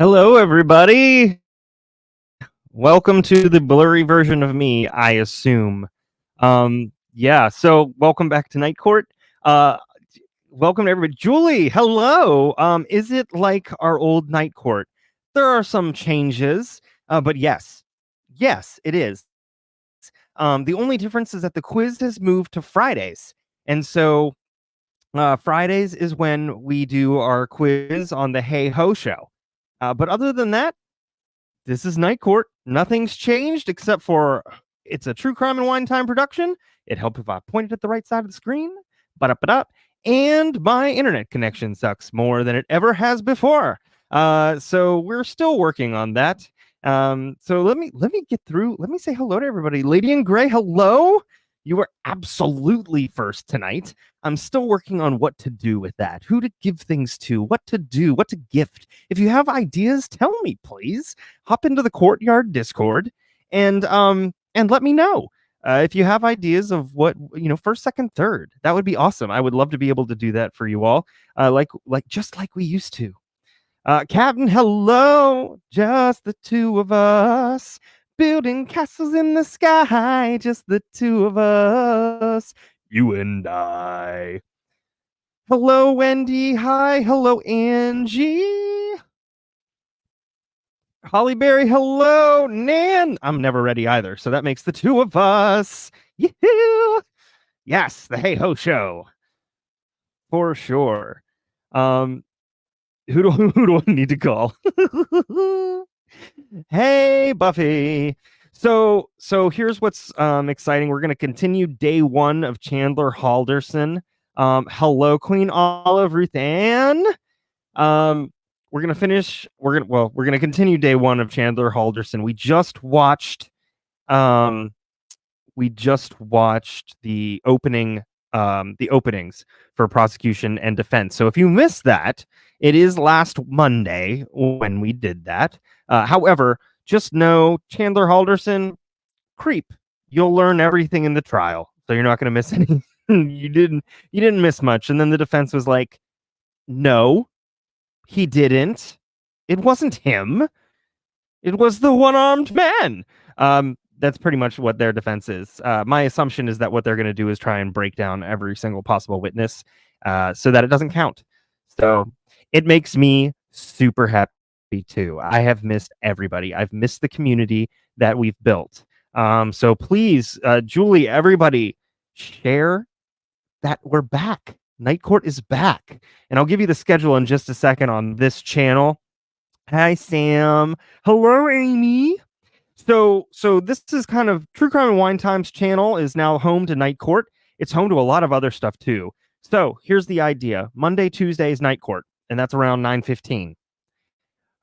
Hello, everybody. Welcome to the blurry version of me, I assume. So welcome back to Night Court. Welcome to everybody. Julie, hello. Is it like our old Night Court? There are some changes, but yes, it is. The only difference is that the quiz has moved to Fridays. And so Fridays is when we do our quiz on the Hey Ho Show. But other than that, this is Night Court. Nothing's changed except for it's a true crime and wine time production. It helped if I pointed at the right side of the screen. Ba-da-ba-da. And my internet connection sucks more than it ever has before. So we're still working on that. So let me get through. Let me say hello to everybody. Lady in Gray, hello. You were absolutely first tonight. I'm still working on what to do with that, who to give things to, what to do, what to gift. If you have ideas, tell me, please. Hop into the Courtyard Discord and let me know. If you have ideas of what, first, second, third, that would be awesome. I would love to be able to do that for you all, just like we used to. Captain, hello, just the two of us. Building castles in the sky, just the two of us, you and I. Hello, Wendy. Hi. Hello, Angie. Hollyberry. Hello, Nan. I'm never ready either, so that makes the two of us. Yoo-hoo! Yes, the Hey Ho Show. For sure. Who do I need to call? Hey, Buffy. So here's what's exciting. We're going to continue day one of Chandler Halderson. Hello, Queen Olive, Ruth Ann. We're going to continue day one of Chandler Halderson. We just watched the openings for prosecution and defense. So if you missed that, it is last Monday when we did that. However, just know Chandler Halderson, creep. You'll learn everything in the trial, so you're not going to miss any. you didn't miss much. And then the defense was like, no, he didn't. It wasn't him. It was the one-armed man. That's pretty much what their defense is. My assumption is that what they're going to do is try and break down every single possible witness so that it doesn't count. So it makes me super happy too. I have missed everybody. I've missed the community that we've built. So please, Julie, everybody, share that we're back. Night Court is back. And I'll give you the schedule in just a second on this channel. Hi, Sam. Hello, Amy. So this is kind of True Crime and Wine Time's channel is now home to Night Court. It's home to a lot of other stuff too. So here's the idea. Monday, Tuesday is Night Court, and that's around 9:15.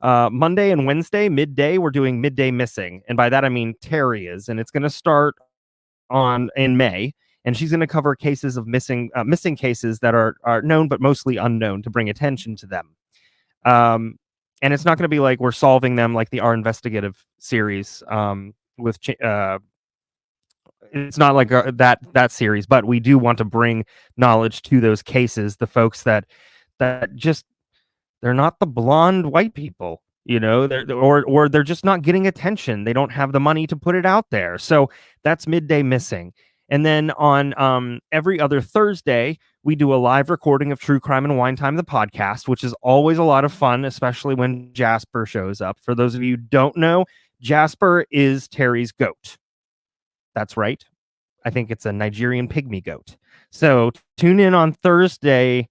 Monday and Wednesday, midday, we're doing Midday Missing. And by that, I mean Terry is, and it's going to start in May. And she's going to cover cases of missing cases that are known but mostly unknown to bring attention to them. And it's not going to be like we're solving them like the Our Investigative series it's not like that series, but we do want to bring knowledge to those cases, the folks that just they're not the blonde white people, or they're just not getting attention. They don't have the money to put it out there. So that's Midday Missing. And then on every other Thursday, we do a live recording of True Crime and Wine Time, the podcast, which is always a lot of fun, especially when Jasper shows up. For those of you who don't know, Jasper is Terry's goat. That's right. I think it's a Nigerian pygmy goat. So tune in on Thursday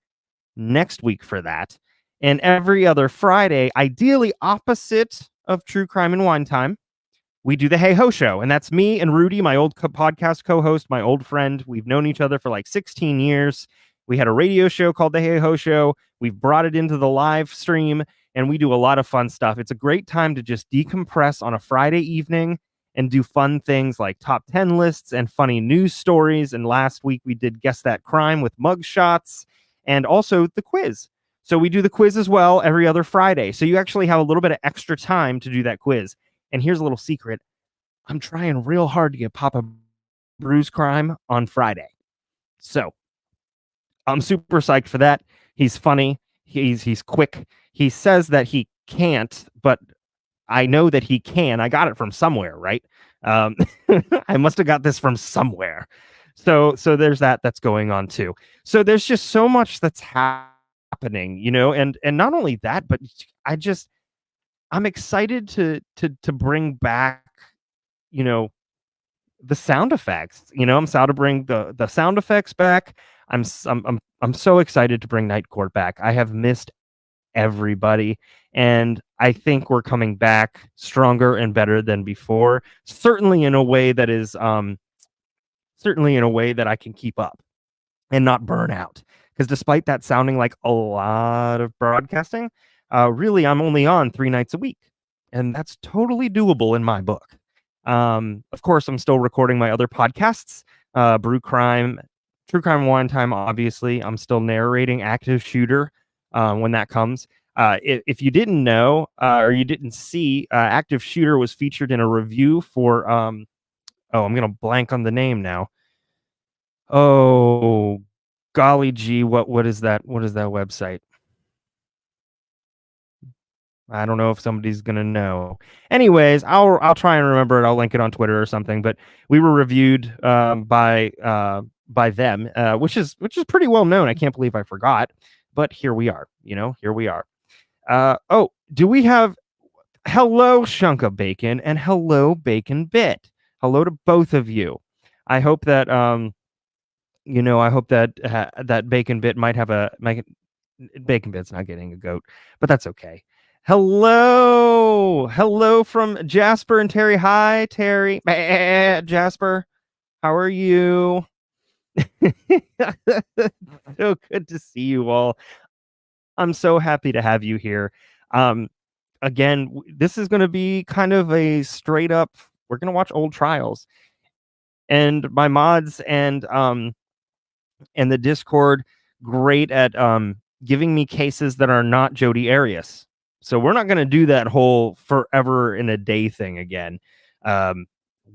next week for that. And every other Friday, ideally opposite of True Crime and Wine Time, we do the Hey Ho Show. And that's me and Rudy, my old podcast co-host, my old friend. We've known each other for like 16 years. We had a radio show called the Hey Ho Show. We've brought it into the live stream, and we do a lot of fun stuff. It's a great time to just decompress on a Friday evening and do fun things like top 10 lists and funny news stories. And last week we did Guess That Crime with mug shots and also the quiz. So we do the quiz as well every other Friday. So you actually have a little bit of extra time to do that quiz. And here's a little secret. I'm trying real hard to get Papa Bruce Crime on Friday. So I'm super psyched for that. He's funny. He's quick. He says that he can't, but I know that he can. I got it from somewhere, right? Um, I must have got this from somewhere. So there's that's going on too. So there's just so much that's happening, and not only that, but I'm excited to bring back, you know, the sound effects. I'm excited to bring the sound effects back. I'm so excited to bring Night Court back. I have missed everybody, and I think we're coming back stronger and better than before. Certainly in a way that is certainly in a way that I can keep up and not burn out. Because despite that sounding like a lot of broadcasting, really I'm only on 3 nights a week, and that's totally doable in my book. Of course, I'm still recording my other podcasts, Brew Crime, True Crime Wine Time. Obviously, I'm still narrating Active Shooter when that comes. If you didn't know or you didn't see, Active Shooter was featured in a review for I'm gonna blank on the name now. Oh, golly gee, what is that? What is that website? I don't know if somebody's gonna know. Anyways, I'll try and remember it. I'll link it on Twitter or something. But we were reviewed by them, which is pretty well known. I can't believe I forgot, but here we are. Here we are. Do we have hello Shunka Bacon and hello Bacon Bit? Hello to both of you. I hope that I hope that that Bacon Bit might have Bacon Bit's not getting a goat, but that's okay. Hello from Jasper and Terry. Hi, Terry. Jasper, how are you? So good to see you all. I'm so happy to have you here. Again, this is going to be kind of a straight up. We're going to watch old trials, and my mods and the Discord great at giving me cases that are not Jodi Arias. So we're not going to do that whole forever in a day thing again.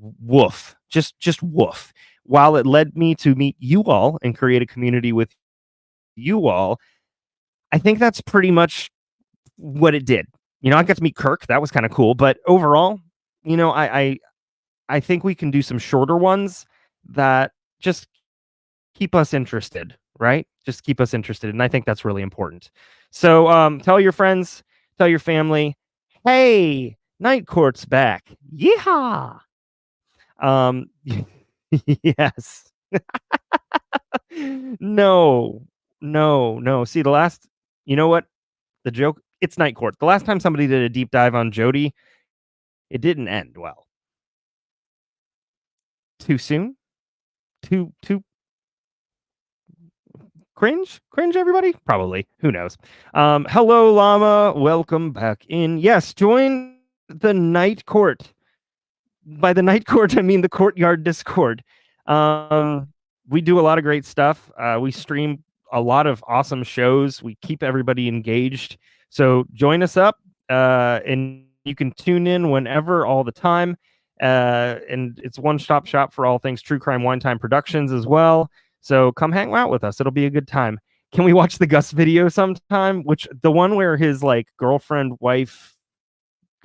Woof. Just woof. While it led me to meet you all and create a community with you all, I think that's pretty much what it did. I got to meet Kirk. That was kind of cool. But overall, I think we can do some shorter ones that just keep us interested, right? Just keep us interested. And I think that's really important. So tell your friends, tell your family, hey, Night Court's back. Yeehaw. Yes. No. See, you know what? The joke, it's Night Court. The last time somebody did a deep dive on Jodi, it didn't end well. Too soon? Too cringe, everybody? Probably. Who knows? Hello, Llama. Welcome back in. Yes, join the Night Court. By the Night Court, I mean the Courtyard Discord. We do a lot of great stuff. We stream a lot of awesome shows. We keep everybody engaged. So join us up, and you can tune in whenever, all the time. And it's one-stop shop for all things True Crime Wine Time Productions as well. So come hang out with us. It'll be a good time. Can we watch the Gus video sometime? The one where his girlfriend, wife,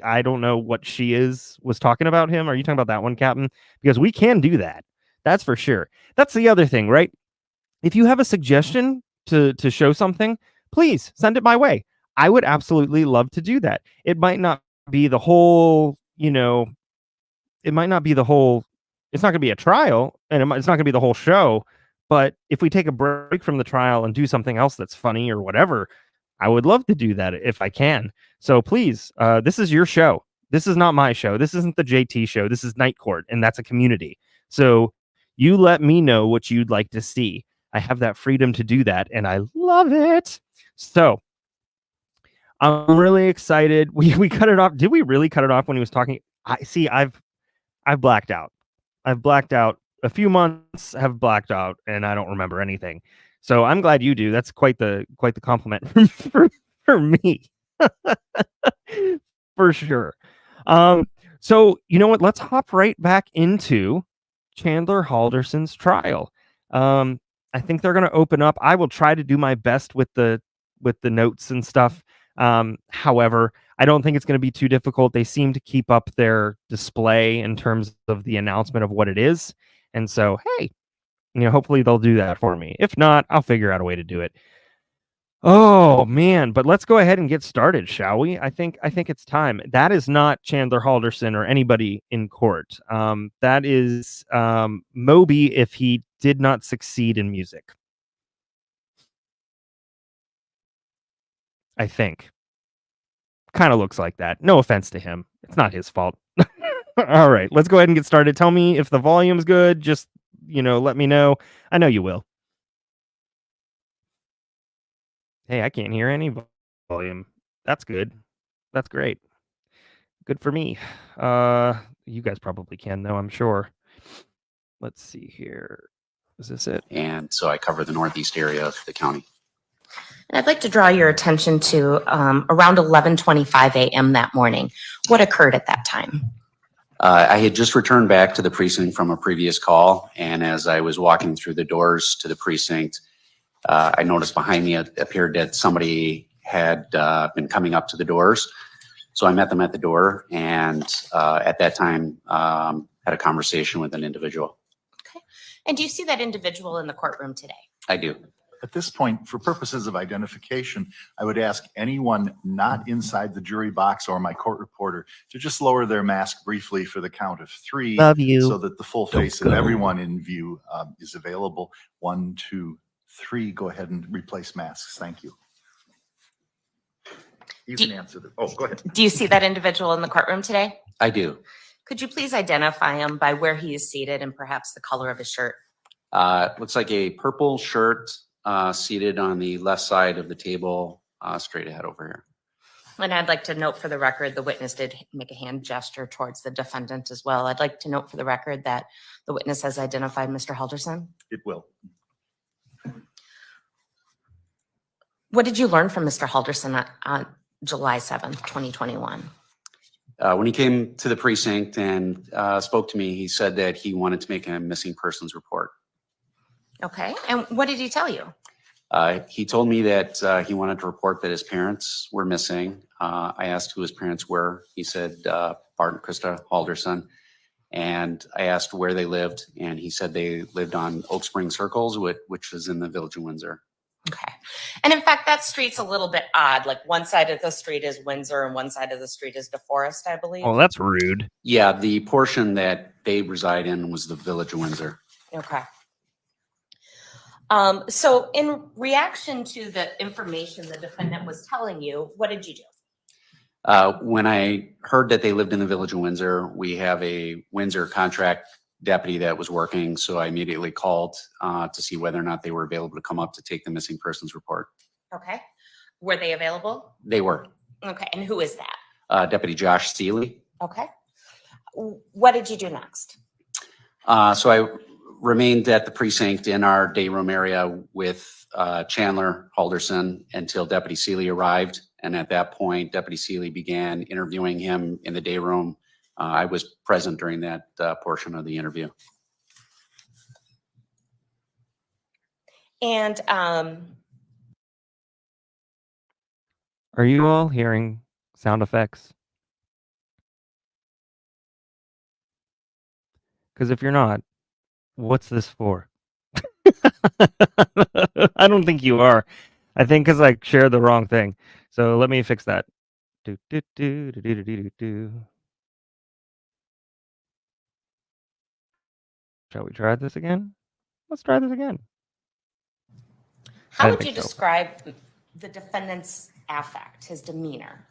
I don't know what she was talking about him. Are you talking about that one, Captain? Because we can do that. That's for sure. That's the other thing, right? If you have a suggestion to show something, please send it my way. I would absolutely love to do that. It might not be the whole, it might not be the whole, it's not going to be a trial, and it's not going to be the whole show. But if we take a break from the trial and do something else that's funny or whatever, I would love to do that if I can. So please, this is your show. This is not my show. This isn't the JT show. This is Night Court, and that's a community. So you let me know what you'd like to see. I have that freedom to do that, and I love it. So I'm really excited. We cut it off. Did we really cut it off when he was talking? I've blacked out. I've blacked out. A few months have blacked out, and I don't remember anything. So I'm glad you do. That's quite the compliment for me. For sure. So you know what? Let's hop right back into Chandler Halderson's trial. I think they're going to open up. I will try to do my best with the notes and stuff. However, I don't think it's going to be too difficult. They seem to keep up their display in terms of the announcement of what it is. And so, hey, hopefully they'll do that for me. If not, I'll figure out a way to do it. Oh man, but let's go ahead and get started, shall we? I think it's time. That is not Chandler Halderson or anybody in court. That is Moby if he did not succeed in music. I think. Kind of looks like that. No offense to him. It's not his fault. All right, let's go ahead and get started. Tell me if the volume's good. Just, let me know. I know you will. Hey, I can't hear any volume. That's good. That's great. Good for me. You guys probably can, though, I'm sure. Let's see here. Is this it? And so I cover the northeast area of the county. And I'd like to draw your attention to around 11:25 a.m. that morning. What occurred at that time? I had just returned back to the precinct from a previous call, and as I was walking through the doors to the precinct, I noticed behind me it appeared that somebody had been coming up to the doors. So I met them at the door, and at that time had a conversation with an individual. Okay. And do you see that individual in the courtroom today? I do. At this point, for purposes of identification, I would ask anyone not inside the jury box or my court reporter to just lower their mask briefly for the count of 3. Love you. So that the full face of everyone in view is available. 1, 2, 3. Go ahead and replace masks. Thank you. You can answer that. Oh, go ahead. Do you see that individual in the courtroom today? I do. Could you please identify him by where he is seated and perhaps the color of his shirt? Looks like a purple shirt seated on the left side of the table, straight ahead over here. And I'd like to note for the record, the witness did make a hand gesture towards the defendant as well. I'd like to note for the record that the witness has identified Mr. Halderson. It will. What did you learn from Mr. Halderson on July 7th, 2021? When he came to the precinct and spoke to me, he said that he wanted to make a missing persons report. Okay. And what did he tell you? He told me that he wanted to report that his parents were missing. I asked who his parents were. He said Bart and Krista Halderson. And I asked where they lived, and he said they lived on Oak Spring Circles, which is in the Village of Windsor. Okay. And in fact, that street's a little bit odd. Like one side of the street is Windsor and one side of the street is DeForest, I believe. Oh, that's rude. Yeah, the portion that they reside in was the Village of Windsor. Okay. So in reaction to the information the defendant was telling you, what did you do? When I heard that they lived in the Village of Windsor, we have a Windsor contract deputy that was working, so I immediately called to see whether or not they were available to come up to take the missing persons report. Okay. Were they available? They were. Okay. And who is that? Deputy Josh Seeley. Okay. What did you do next? So I remained at the precinct in our day room area with Chandler Halderson until Deputy Seeley arrived. And at that point, Deputy Seeley began interviewing him in the day room. I was present during that portion of the interview. And Are you all hearing sound effects? Because if you're not, what's this for? I don't think you are. I think because I shared the wrong thing. So let me fix that. Do, do, do, do, do, do, do, do. Shall we try this again? Let's try this again. how would you describe the defendant's affect, his demeanor?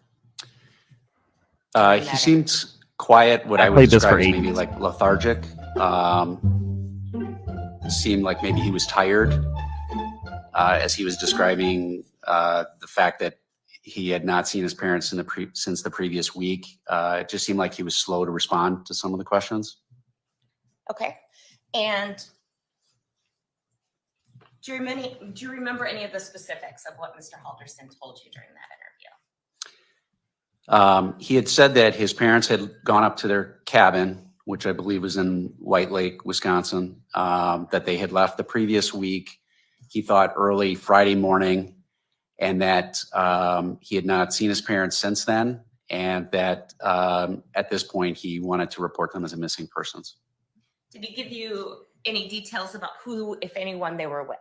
He seemed quiet, what I would describe as maybe like lethargic. Seemed like maybe he was tired as he was describing the fact that he had not seen his parents since the previous week. It just seemed like he was slow to respond to some of the questions. Okay. And do you remember any of the specifics of what Mr. Halderson told you during that interview? He had said that his parents had gone up to their cabin, which I believe was in White Lake, Wisconsin, that they had left the previous week. He thought early Friday morning, and that he had not seen his parents since then, and that at this point he wanted to report them as a missing persons. Did he give you any details about who, if anyone, they were with?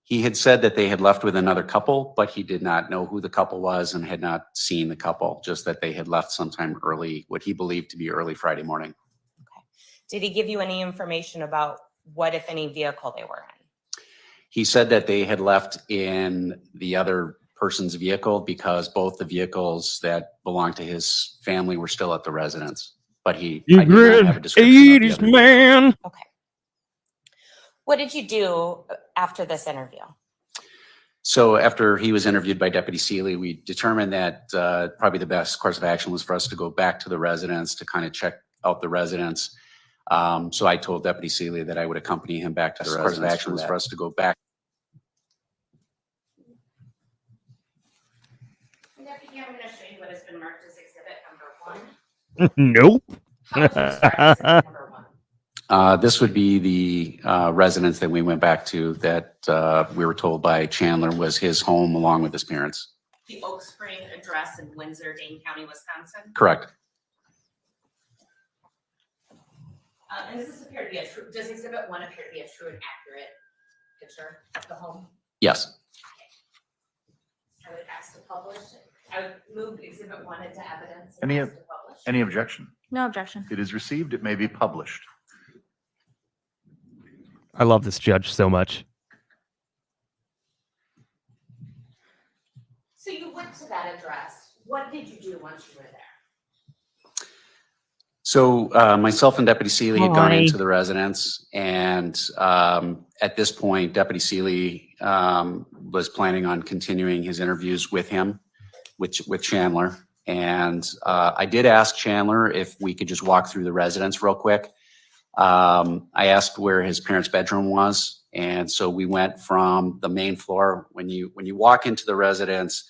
He had said that they had left with another couple, but he did not know who the couple was and had not seen the couple, just that they had left sometime early, what he believed to be early Friday morning. Okay. Did he give you any information about what, if any, vehicle they were in? He said that they had left in the other person's vehicle because both the vehicles that belonged to his family were still at the residence, but I did not have a description of the other man. Okay. What did you do after this interview? So after he was interviewed by Deputy Seeley, we determined that probably the best course of action was for us to go back to the residence to kind of check out the residence. So I told Deputy Seeley that I would accompany him back to the residence. Course of action was for us to go back. Deputy, I'm going to show you what has been marked as exhibit number 1. Nope. How would you describe exhibit number 1? This would be the residence that we went back to that we were told by Chandler was his home along with his parents. The Oak Spring address in Windsor, Dane County, Wisconsin? Correct. And does this appear to be a true, does exhibit 1 appear to be a true and accurate picture of the home? Yes. I would ask to publish it. I would move exhibit 1 into evidence. Any ask to publish. Any objection? No objection. It is received. It may be published. I love this judge so much. So you went to that address. What did you do once you were there? So myself and Deputy Seeley had gone Hi. into the residence, and at this point, Deputy Seeley was planning on continuing his interviews with him, with Chandler. And I did ask Chandler if we could just walk through the residence real quick. I asked where his parents' bedroom was, and so we went from the main floor. When you walk into the residence,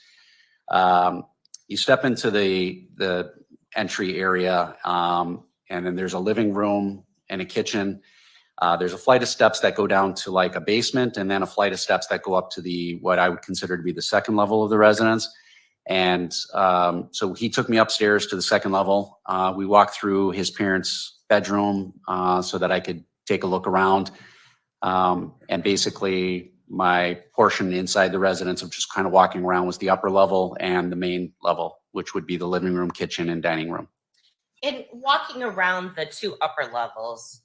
you step into the entry area, and then there's a living room and a kitchen. There's a flight of steps that go down to like a basement, and then a flight of steps that go up to what I would consider to be the second level of the residence. And so he took me upstairs to the second level. We walked through his parents' bedroom so that I could take a look around. And basically my portion inside the residence of just kind of walking around was the upper level and the main level, which would be the living room, kitchen, and dining room. In walking around the 2 upper levels,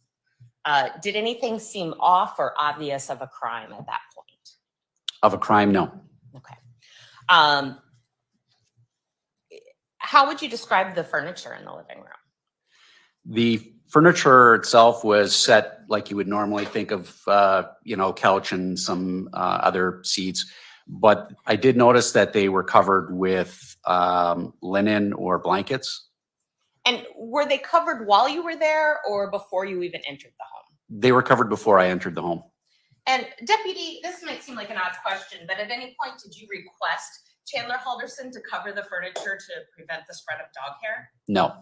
did anything seem off or obvious of a crime at that point? Of a crime, no. Okay. How would you describe the furniture in the living room? The furniture itself was set like you would normally think of, couch and some other seats. But I did notice that they were covered with linen or blankets. And were they covered while you were there or before you even entered the home? They were covered before I entered the home. And Deputy, this might seem like an odd question, but at any point did you request Chandler Halderson to cover the furniture to prevent the spread of dog hair? No.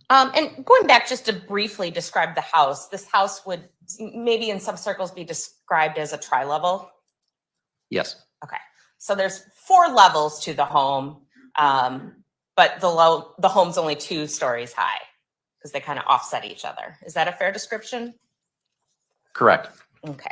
And going back just to briefly describe the house, this house would maybe in some circles be described as a tri-level. Yes. Okay, so there's 4 levels to the home, but the home's only 2 stories high because they kind of offset each other. Is that a fair description? Correct. Okay.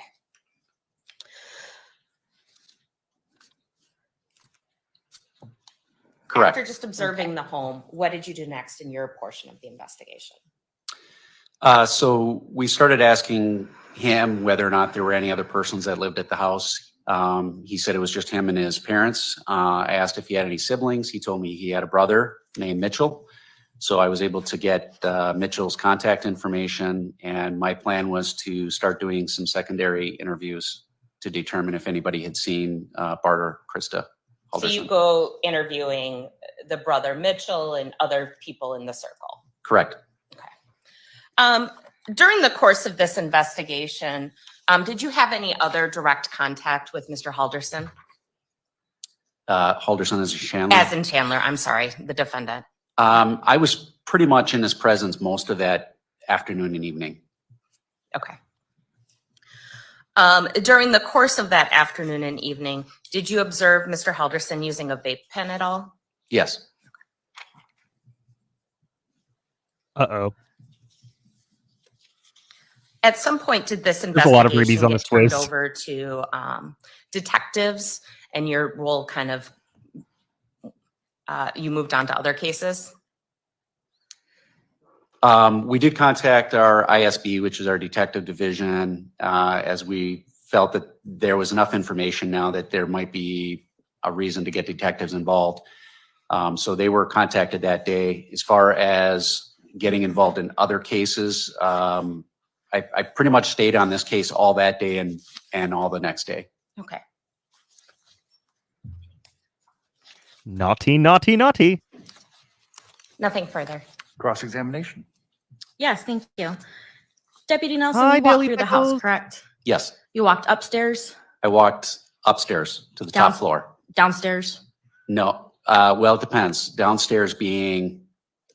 Correct. After just observing the home, what did you do next in your portion of the investigation? So we started asking him whether or not there were any other persons that lived at the house. He said it was just him and his parents. I asked if he had any siblings. He told me he had a brother named Mitchell. So I was able to get Mitchell's contact information, and my plan was to start doing some secondary interviews to determine if anybody had seen Bart or Krista Halderson. So you go interviewing the brother Mitchell and other people in the circle. Correct. Okay. During the course of this investigation, did you have any other direct contact with Mr. Halderson? Halderson as a Chandler? As in Chandler, I'm sorry, the defendant. I was pretty much in his presence most of that afternoon and evening. Okay. During the course of that afternoon and evening, did you observe Mr. Halderson using a vape pen at all? Yes. Uh-oh. At some point, did this There's a lot of investigation freebies on get this turned quiz. over to detectives, and your role kind of you moved on to other cases? We did contact our ISB, which is our detective division, as we felt that there was enough information now that there might be a reason to get detectives involved. So they were contacted that day. As far as getting involved in other cases, I pretty much stayed on this case all that day and all the next day. Okay. Naughty, naughty, naughty. Nothing further. Cross-examination. Yes, thank you. Deputy Nelson, Hi, you walked Daily through the house, Pickles. correct? Yes, You walked upstairs, I walked upstairs to the top Down- floor. downstairs, No, well, it depends. Downstairs being,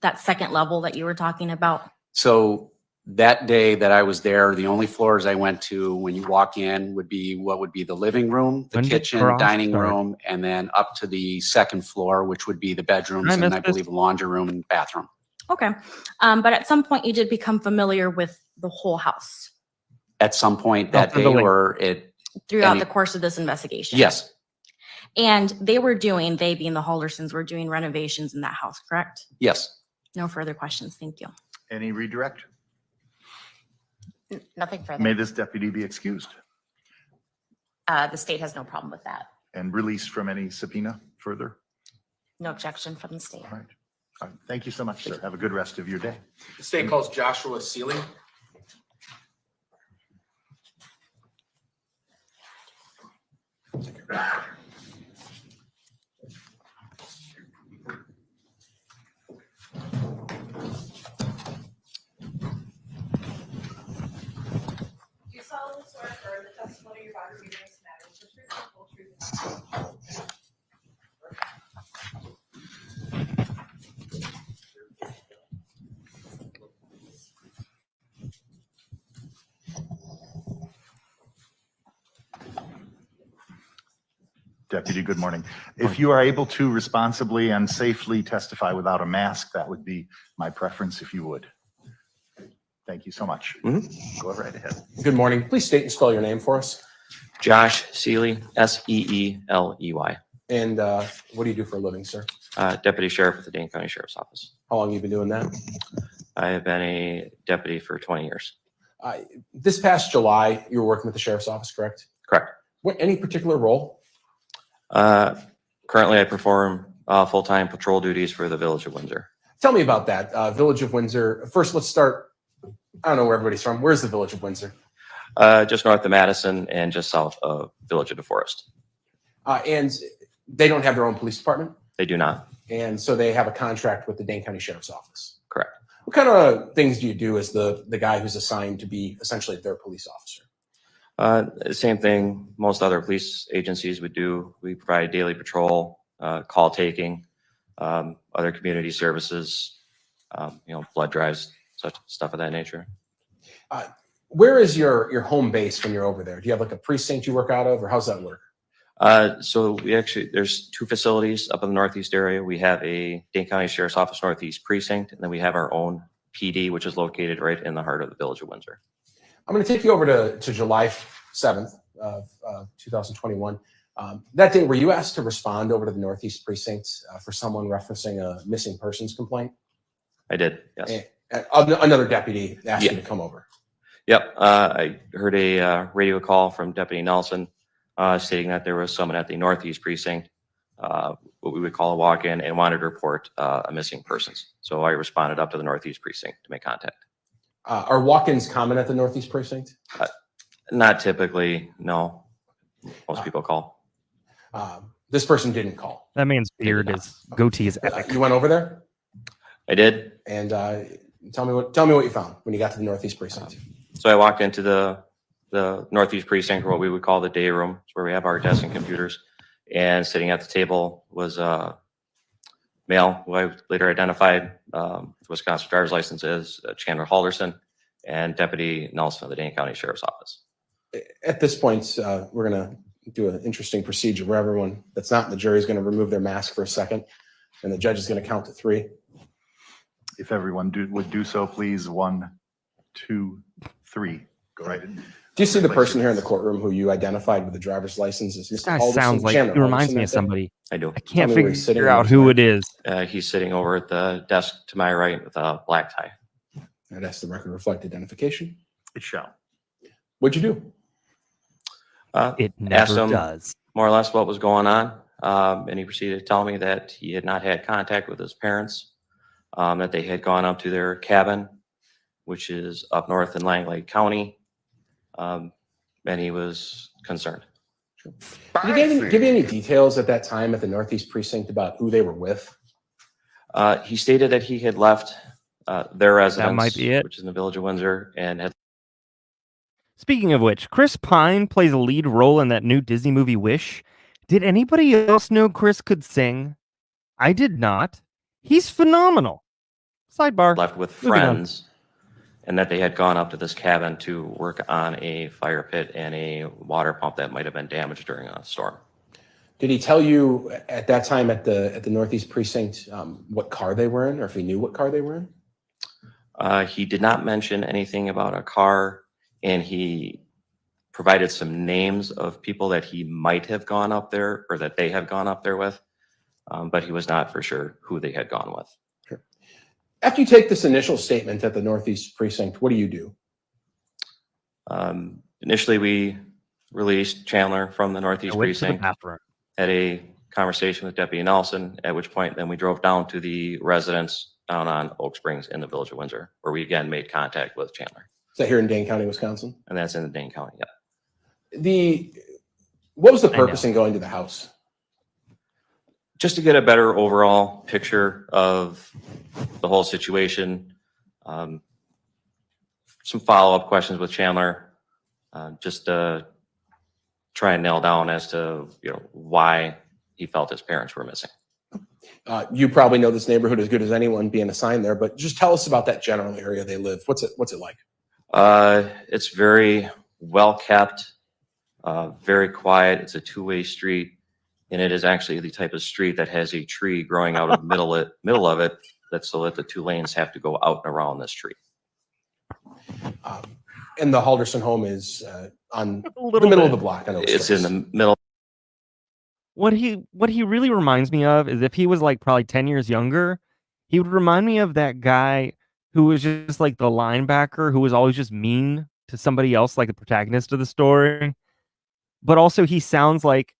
that second level that you were talking about. so that day that I was there, the only floors I went to when you walk in would be what would be the living room, the When did kitchen, Cross dining start? room, and then up to the second floor, which would be the bedrooms I and missed I this. believe laundry room and bathroom. Okay. But at some point you did become familiar with the whole house At some point that send the day link. or it, throughout Any- the course of this investigation. yes, And they being the Haldersons, were doing renovations in that house, correct? yes. No further questions. Thank you. Any redirect? Nothing further. May this deputy be excused The state has no problem with that. and released from any subpoena further? No objection from the state. All right. All right. Thank you so much, sir. Have a good rest of your day. The state calls Joshua Seeley. Do you solemnly swear or affirm the testimony you're about to give in this matter is the truth, the whole truth, and nothing but the truth? Deputy, good morning. If you are able to responsibly and safely testify without a mask, that would be my preference if you would. Thank you so much. Go right ahead. Good morning. Please state and spell your name for us. Josh Seeley, Seeley. And what do you do for a living, sir? Deputy Sheriff with the Dane County Sheriff's Office. How long have you been doing that? I have been a deputy for 20 years. This past July, you were working with the Sheriff's Office, correct? Correct. Any particular role? Currently, I perform full-time patrol duties for the Village of Windsor. Tell me about that. Village of Windsor. First, let's start. I don't know where everybody's from. Where's the Village of Windsor? Just north of Madison and just south of Village of DeForest. And they don't have their own police department. They do not. And so they have a contract with the Dane County Sheriff's Office. Correct. What kind of things do you do as the guy who's assigned to be essentially their police officer? Same thing most other police agencies would do. We provide daily patrol, call taking, other community services, blood drives, such stuff of that nature. Where is your home base when you're over there? Do you have like a precinct you work out of, or how's that work? So there's two facilities up in the Northeast area. We have a Dane County Sheriff's Office Northeast precinct, and then we have our own PD, which is located right in the heart of the Village of Windsor. I'm going to take you over to July 7th of 2021. That day, were you asked to respond over to the Northeast precinct for someone referencing a missing persons complaint? I did, yes. Another deputy asked you Yeah. to come over. Yep, I heard a radio call from Deputy Nelson stating that there was someone at the Northeast precinct, what we would call a walk-in, and wanted to report a missing persons. So I responded up to the Northeast precinct to make contact. Are walk-ins common at the Northeast precinct? Not typically, no. Most people call. This person didn't call. That man's beard goatee is epic. You went over there, I did. and tell me what you found when you got to the Northeast precinct. So I walked into the Northeast precinct, or what we would call the day room, where we have our desks and computers. And sitting at the table was a male who I later identified with Wisconsin driver's license as Chandler Halderson, and Deputy Nelson of the Dane County Sheriff's Office. At this point, we're going to do an interesting procedure where everyone that's not in the jury is going to remove their mask for a second, and the judge is going to count to 3. If everyone would do so, please. 1, 2, 3. Go right in. Do you see the person here in the courtroom who you identified with the driver's license as This Mr. guy Halderson? sounds like Chandler he reminds Halderson me of that day? somebody. I do. I can't me where he's sitting figure and out he's who wearing- it is. He's sitting over at the desk to my right with a black tie. I'd ask the record reflect identification. It shall. What'd you do? It Asked never him does. more or less what was going on, and he proceeded to tell me that he had not had contact with his parents, that they had gone up to their cabin, which is up north in Langley County, and he was concerned. Did he give you any details at that time at the Northeast Precinct about who they were with? He stated that he had left their residence, might be it. which is in the village of Windsor, and had Speaking of which, Chris Pine plays a lead role in that new Disney movie Wish. Did anybody else know Chris could sing? I did not. He's phenomenal. Sidebar. left with Moving on. friends, and that they had gone up to this cabin to work on a fire pit and a water pump that might have been damaged during a storm. Did he tell you at that time at the Northeast Precinct what car they were in, or if he knew what car they were in? He did not mention anything about a car, and he provided some names of people that he might have gone up there or that they had gone up there with, but he was not for sure who they had gone with. Sure. After you take this initial statement at the Northeast Precinct, what do you do? Initially, we released Chandler from the I Northeast went to the Precinct, bathroom. had a conversation with Deputy Nelson, at which point then we drove down to the residence down on Oak Springs in the village of Windsor, where we again made contact with Chandler. Is that here in Dane County, Wisconsin? And that's in the Dane County, yeah. What was the I know. purpose in going to the house? Just to get a better overall picture of the whole situation. Some follow-up questions with Chandler, just to try and nail down as to, why he felt his parents were missing. You probably know this neighborhood as good as anyone, being assigned there, but just tell us about that general area they live. What's it like? It's very well kept, very quiet. It's a two-way street, and it is actually the type of street that has a tree growing out of the middle of it, that's so that the 2 lanes have to go out and around this tree. And the Halderson home is on A the little middle bit. of the block. I know It's in the middle. What he really reminds me of is if he was like probably 10 years younger, he would remind me of that guy who was just like the linebacker who was always just mean to somebody else, like the protagonist of the story. But also he sounds like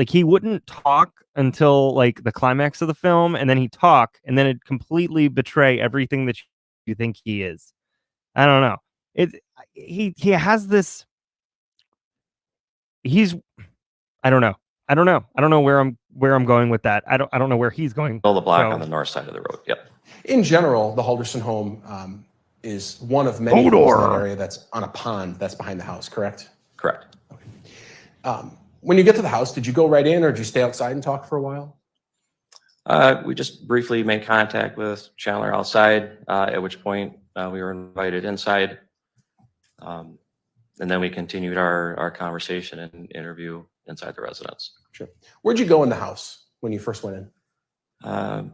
he wouldn't talk until like the climax of the film, and then he'd talk, and then it'd completely betray everything that you think he is. I don't know. He has this. I don't know. I don't know where I'm going with that. I don't know where he's going. Middle of the block So- on the north side of the road. Yep. In general, the Halderson home is one of many homes in that area that's on a pond that's behind the house, correct? Correct. When you get to the house, did you go right in or did you stay outside and talk for a while? We just briefly made contact with Chandler outside, at which point we were invited inside. And then we continued our conversation and interview inside the residence. Sure. Where'd you go in the house when you first went in?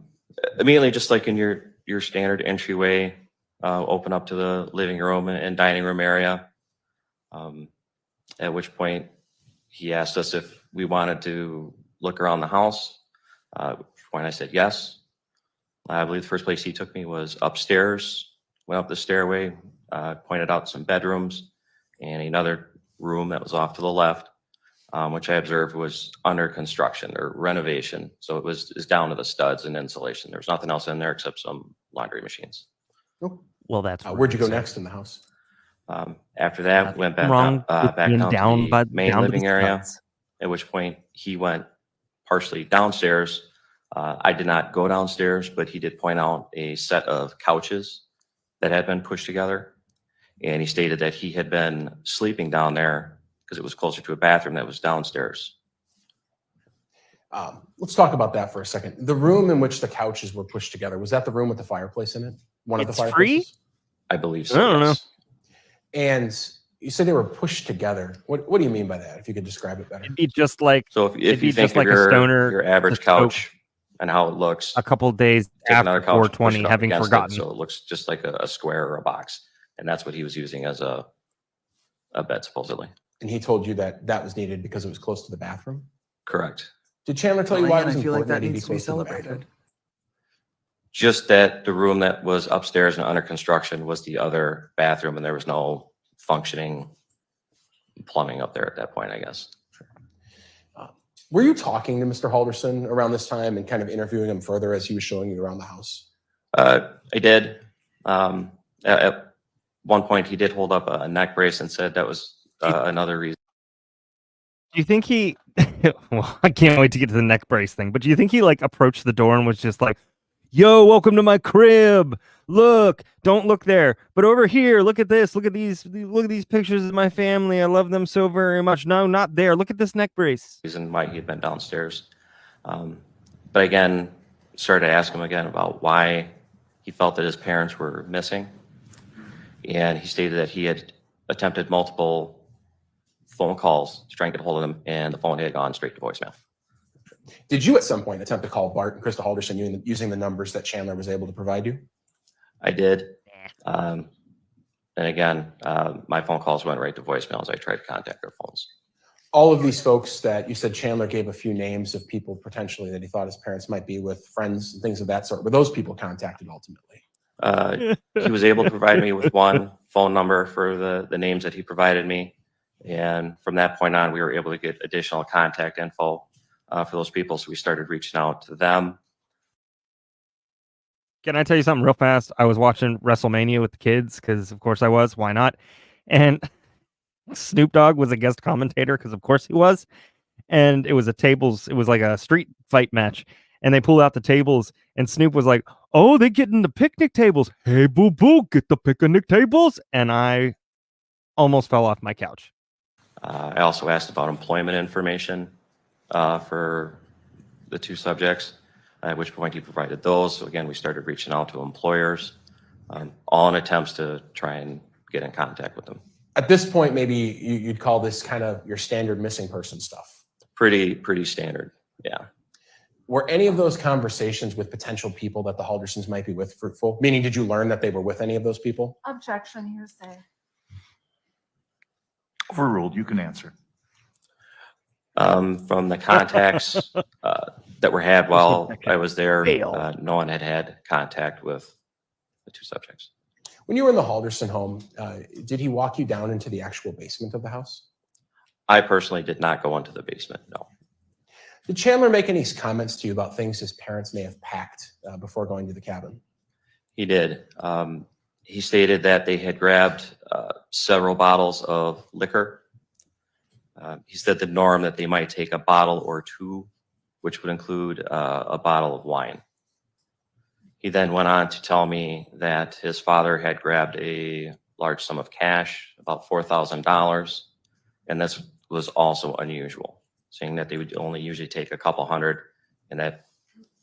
Immediately, just like in your standard entryway, open up to the living room and dining room area. At which point he asked us if we wanted to look around the house. At which point I said yes. I believe the first place he took me was upstairs. Went up the stairway, pointed out some bedrooms and another room that was off to the left, which I observed was under construction or renovation. So is down to the studs and insulation. There's nothing else in there except some laundry machines. Well, that's Where'd you go so- next in the house? After that, Nothing went back wrong down, with back being down to the main down to living the area. studs. At which point he went partially downstairs. I did not go downstairs, but he did point out a set of couches that had been pushed together. And he stated that he had been sleeping down there because it was closer to a bathroom that was downstairs. Let's talk about that for a second. The room in which the couches were pushed together, was that the room with the fireplace in it? One of the It's free? fireplaces? I believe so. I don't know. yes. And You said they were pushed together. What do you mean by that? If you could describe it better. It'd be just like So It'd if be you think just like of a stoner your average just soak couch and how it looks, a couple days take another after couch, and push 420, it up having against it, forgotten. so it looks just like a square or a box, and that's what he was using as a bed supposedly. And he told you that that was needed because it was close to the bathroom. Correct. Did Chandler tell you Well, why it again, was I feel like important that he be needs to be close the celebrated. bathroom? Just that the room that was upstairs and under construction was the other bathroom, and there was no functioning plumbing up there at that point, I guess. Were you talking to Mr. Halderson around this time and kind of interviewing him further as he was showing you around the house? I did. At one point, he did hold up a neck brace and said that was another reason. Do you think he? Well, I can't wait to get to the neck brace thing. But do you think he like approached the door and was just like, "Yo, welcome to my crib. Look, don't look there, but over here, look at this. Look at these pictures of my family. I love them so very much. No, not there. Look at this neck brace." Reason why he had been downstairs. But again, started to ask him again about why he felt that his parents were missing. And he stated that he had attempted multiple phone calls to try and get a hold of them, and the phone had gone straight to voicemail. Did you at some point attempt to call Bart and Krista Halderson using the numbers that Chandler was able to provide you? I did. And again, my phone calls went right to voicemail as I tried to contact their phones. All of these folks that you said Chandler gave a few names of people potentially that he thought his parents might be with, friends and things of that sort, were those people contacted ultimately? He was able to provide me with one phone number for the names that he provided me. And from that point on, we were able to get additional contact info for those people. So we started reaching out to them. Can I tell you something real fast? I was watching WrestleMania with the kids because, of course, I was. Why not? And Snoop Dogg was a guest commentator because, of course, he was. And it was it was like a street fight match. And they pulled out the tables, and Snoop was like, "Oh, they getting the picnic tables. Hey, boo boo, get the picnic tables." And I almost fell off my couch. I also asked about employment information for the two subjects, at which point he provided those. So again, we started reaching out to employers, all in attempts to try and get in contact with them. At this point, maybe you'd call this kind of your standard missing person stuff. Pretty standard, yeah. Were any of those conversations with potential people that the Haldersons might be with fruitful? Meaning, did you learn that they were with any of those people? Objection, hearsay. Overruled, you can answer. From the contacts that were had while I was there, Fail. no one had contact with the two subjects. When you were in the Halderson home, did he walk you down into the actual basement of the house? I personally did not go into the basement, no. Did Chandler make any comments to you about things his parents may have packed before going to the cabin? He did. He stated that they had grabbed several bottles of liquor. He said the norm that they might take a bottle or two, which would include a bottle of wine. He then went on to tell me that his father had grabbed a large sum of cash, about $4,000, and this was also unusual, saying that they would only usually take a couple hundred and that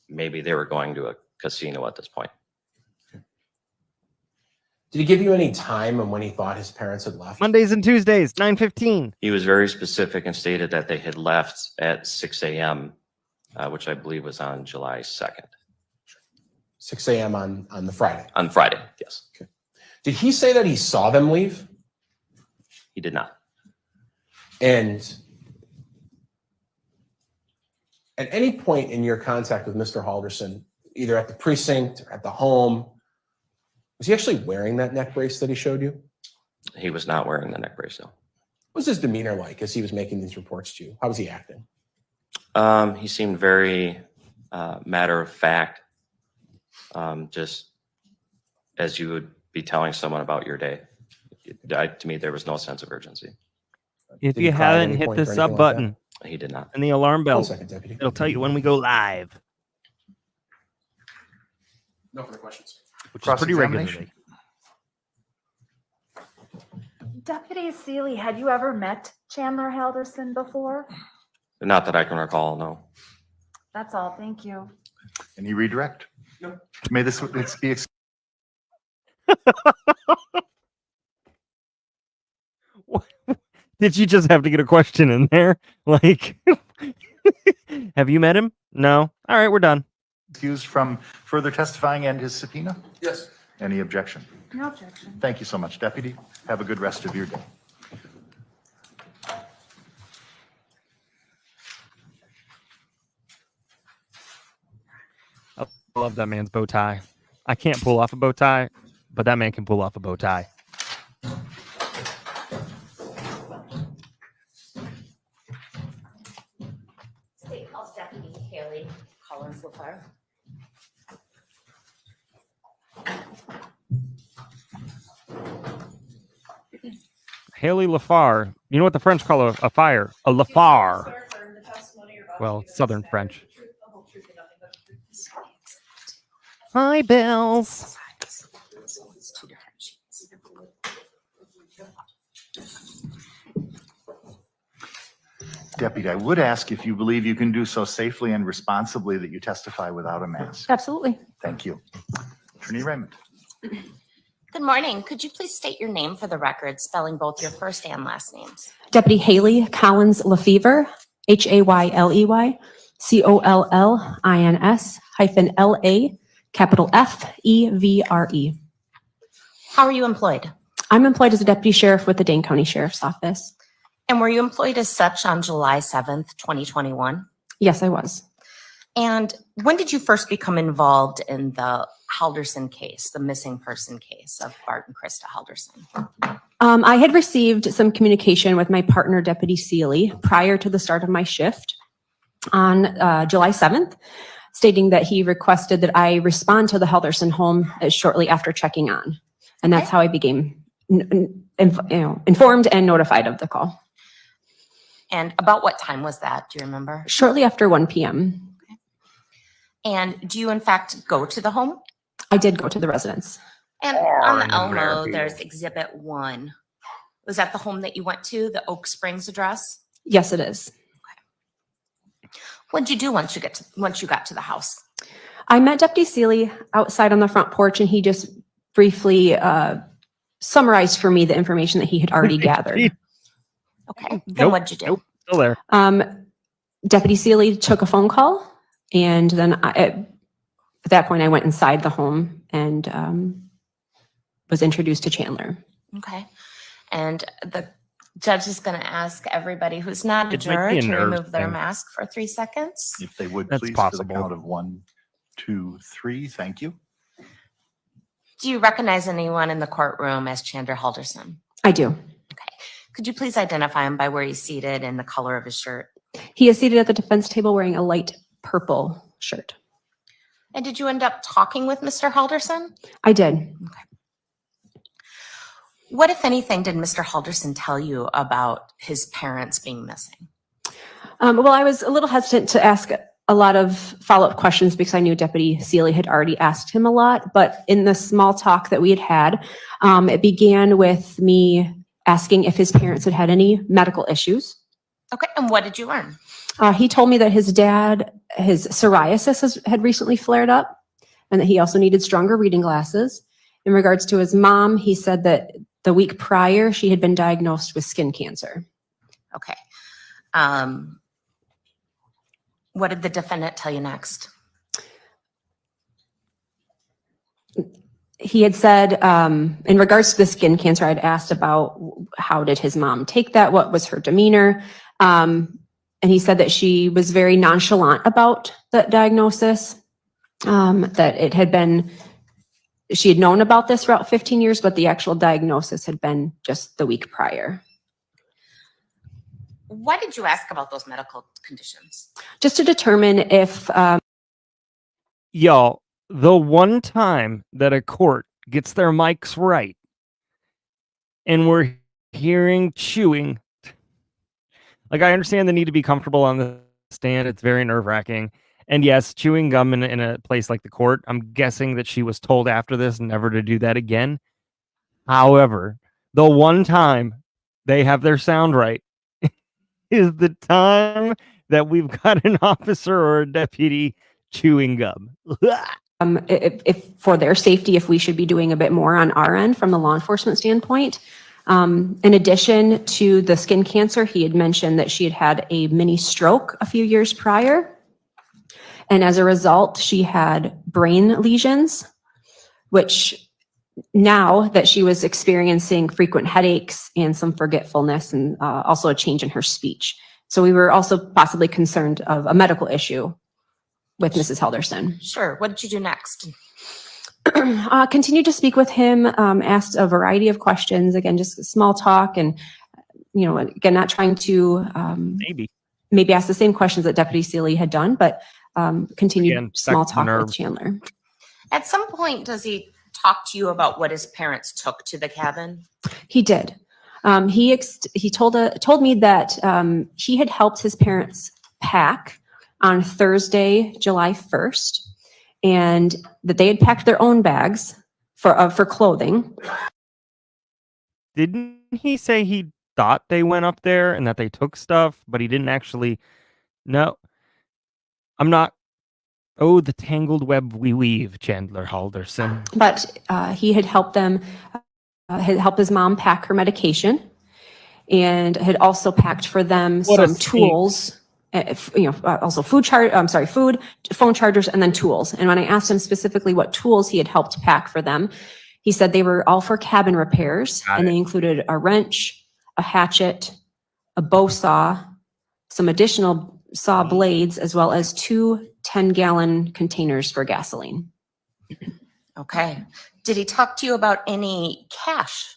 maybe they were going to a casino at this point. Did he give you any time on when he thought his parents had left? Mondays and Tuesdays, 9:15. He was very specific and stated that they had left at 6 a.m., which I believe was on July 2nd. 6 a.m. on the Friday. On Friday, yes. Okay. Did he say that he saw them leave? He did not. And at any point in your contact with Mr. Halderson, either at the precinct or at the home, was he actually wearing that neck brace that he showed you? He was not wearing the neck brace, though. What was his demeanor like as he was making these reports to you? How was he acting? He seemed very matter of fact, just as you would be telling someone about your day. To me, there was no sense of urgency. If Did he you cry at haven't any hit point the or anything sub like button He did not. and the alarm One bell, second, Deputy. it'll tell you when we go live, No further questions. which is pretty Cross-examination. regularly. Deputy Seeley, had you ever met Chandler Halderson before? Not that I can recall, no. That's all, thank you. Any redirect? No. May this be Did you just have to get a question in there? Like, have you met him? No. All right, we're done. Excused from further testifying and his subpoena? Yes. Any objection? No objection. Thank you so much, Deputy. Have a good rest of your day. I love that man's bow tie. I can't pull off a bow tie, but that man can pull off a bow tie. State House Deputy Haley Collins LaFleur. Haley Lafar. You know what the French call a fire? A Lafar. Swear affirm the testimony you're about to Well, give in this Southern matter, French. the truth, the whole truth, and nothing but the truth. Hi, Bells. It's two different sheets. Deputy, I would ask if you believe you can do so safely and responsibly that you testify without a mask. Absolutely. Thank you. Attorney Raymond. Good morning. Could you please state your name for the record, spelling both your first and last names? Deputy Haley Collins Lefevre, Hayley Collins -LA, capital FEVRE. How are you employed? I'm employed as a deputy sheriff with the Dane County Sheriff's Office. And were you employed as such on July 7th, 2021? Yes, I was. And when did you first become involved in the Halderson case, the missing person case of Bart and Krista Halderson? I had received some communication with my partner, Deputy Seeley, prior to the start of my shift on July 7th, stating that he requested that I respond to the Halderson home shortly after checking on. And that's Okay. how I became informed and notified of the call. And about what time was that? Do you remember? Shortly after 1 p.m., And do you in fact go to the home? I did go to the residence. And on the Elmo, there's Exhibit 1. Was that the home that you went to, the Oak Springs address? Yes, it is. What did you do once you got to the house? I met Deputy Seeley outside on the front porch, and he just briefly summarized for me the information that he had already gathered. Okay. Then Nope, what'd you do? nope. Still there. Deputy Seeley took a phone call, and then at that point, I went inside the home and was introduced to Chandler. Okay. And the judge is going to ask everybody who's not a It might juror be a to nerves remove their thing. mask for 3 seconds. If they would, That's please, for possible. the count of 1, 2, 3. Thank you. Do you recognize anyone in the courtroom as Chandler Halderson? I do. Could you please identify him by where he's seated and the color of his shirt? He is seated at the defense table wearing a light purple shirt. And did you end up talking with Mr. Halderson? I did. What, if anything, did Mr. Halderson tell you about his parents being missing? Well, I was a little hesitant to ask a lot of follow-up questions because I knew Deputy Seeley had already asked him a lot. But in the small talk that we had, it began with me asking if his parents had had any medical issues. Okay, and what did you learn? He told me that his dad, his psoriasis had recently flared up and that he also needed stronger reading glasses. In regards to his mom, he said that the week prior, she had been diagnosed with skin cancer. Okay. What did the defendant tell you next? He had said, in regards to the skin cancer, I'd asked about how did his mom take that? What was her demeanor? And he said that she was very nonchalant about the diagnosis, that it had been, she had known about this for about 15 years, but the actual diagnosis had been just the week prior. Why did you ask about those medical conditions? Just to determine if, Y'all, the one time that a court gets their mics right and we're hearing chewing, like I understand the need to be comfortable on the stand. It's very nerve-wracking. And yes, chewing gum in a place like the court, I'm guessing that she was told after this never to do that again. However, the one time they have their sound right is the time that we've got an officer or a deputy chewing gum. if for their safety, if we should be doing a bit more on our end from the law enforcement standpoint. In addition to the skin cancer, he had mentioned that she had had a mini stroke a few years prior. And as a result, she had brain lesions, which now that she was experiencing frequent headaches and some forgetfulness and also a change in her speech. So we were also possibly concerned of a medical issue with Mrs. Halderson. Sure. What did you do next? Continued to speak with him, asked a variety of questions, again, just small talk and, again, not trying to maybe ask the same questions that Deputy Seeley had done, but continued Again, small back to talk nerve. with Chandler. At some point, does he talk to you about what his parents took to the cabin? He did. He told me that he had helped his parents pack on Thursday, July 1st, and that they had packed their own bags for clothing. Didn't he say he thought they went up there and that they took stuff, but he didn't actually? No, I'm not. Oh, the tangled web we weave, Chandler Halderson. But he had helped them, had helped his mom pack her medication, and had also packed for them some tools. Also food, phone chargers, and then tools. And when I asked him specifically what tools he had helped pack for them, he said they were all for cabin repairs, and they included a wrench, a hatchet, a bow saw, some additional saw blades, as well as 2 10-gallon containers for gasoline. Okay. Did he talk to you about any cash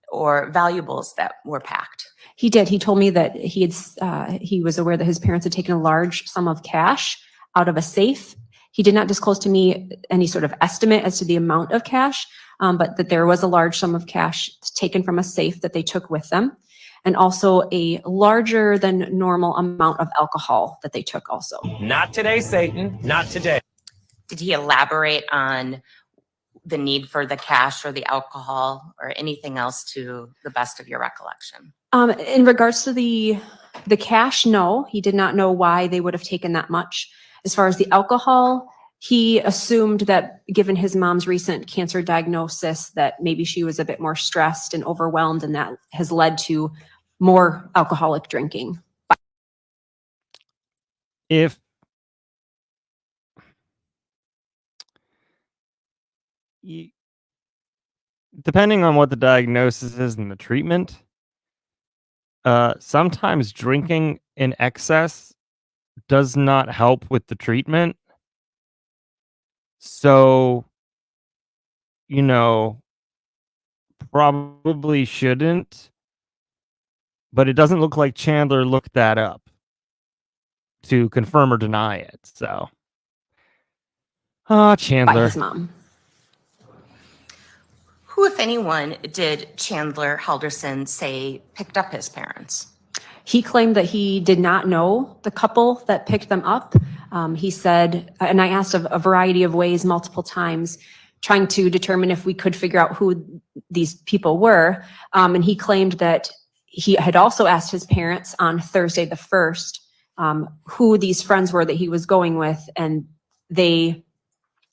or valuables that were packed? He did. He told me that he was aware that his parents had taken a large sum of cash out of a safe. He did not disclose to me any sort of estimate as to the amount of cash, but that there was a large sum of cash taken from a safe that they took with them, and also a larger than normal amount of alcohol that they took also. Not today, Satan. Not today. Did he elaborate on the need for the cash or the alcohol or anything else to the best of your recollection? In regards to the cash, no, he did not know why they would have taken that much. As far as the alcohol, he assumed that given his mom's recent cancer diagnosis, that maybe she was a bit more stressed and overwhelmed, and that has led to more alcoholic drinking. If depending on what the diagnosis is and the treatment, sometimes drinking in excess does not help with the treatment. So, probably shouldn't, but it doesn't look like Chandler looked that up to confirm or deny it. So, By Chandler. his mom. Who, if anyone, did Chandler Halderson say picked up his parents? He claimed that he did not know the couple that picked them up. He said, and I asked a variety of ways multiple times, trying to determine if we could figure out who these people were. And he claimed that he had also asked his parents on Thursday the 1st who these friends were that he was going with, and they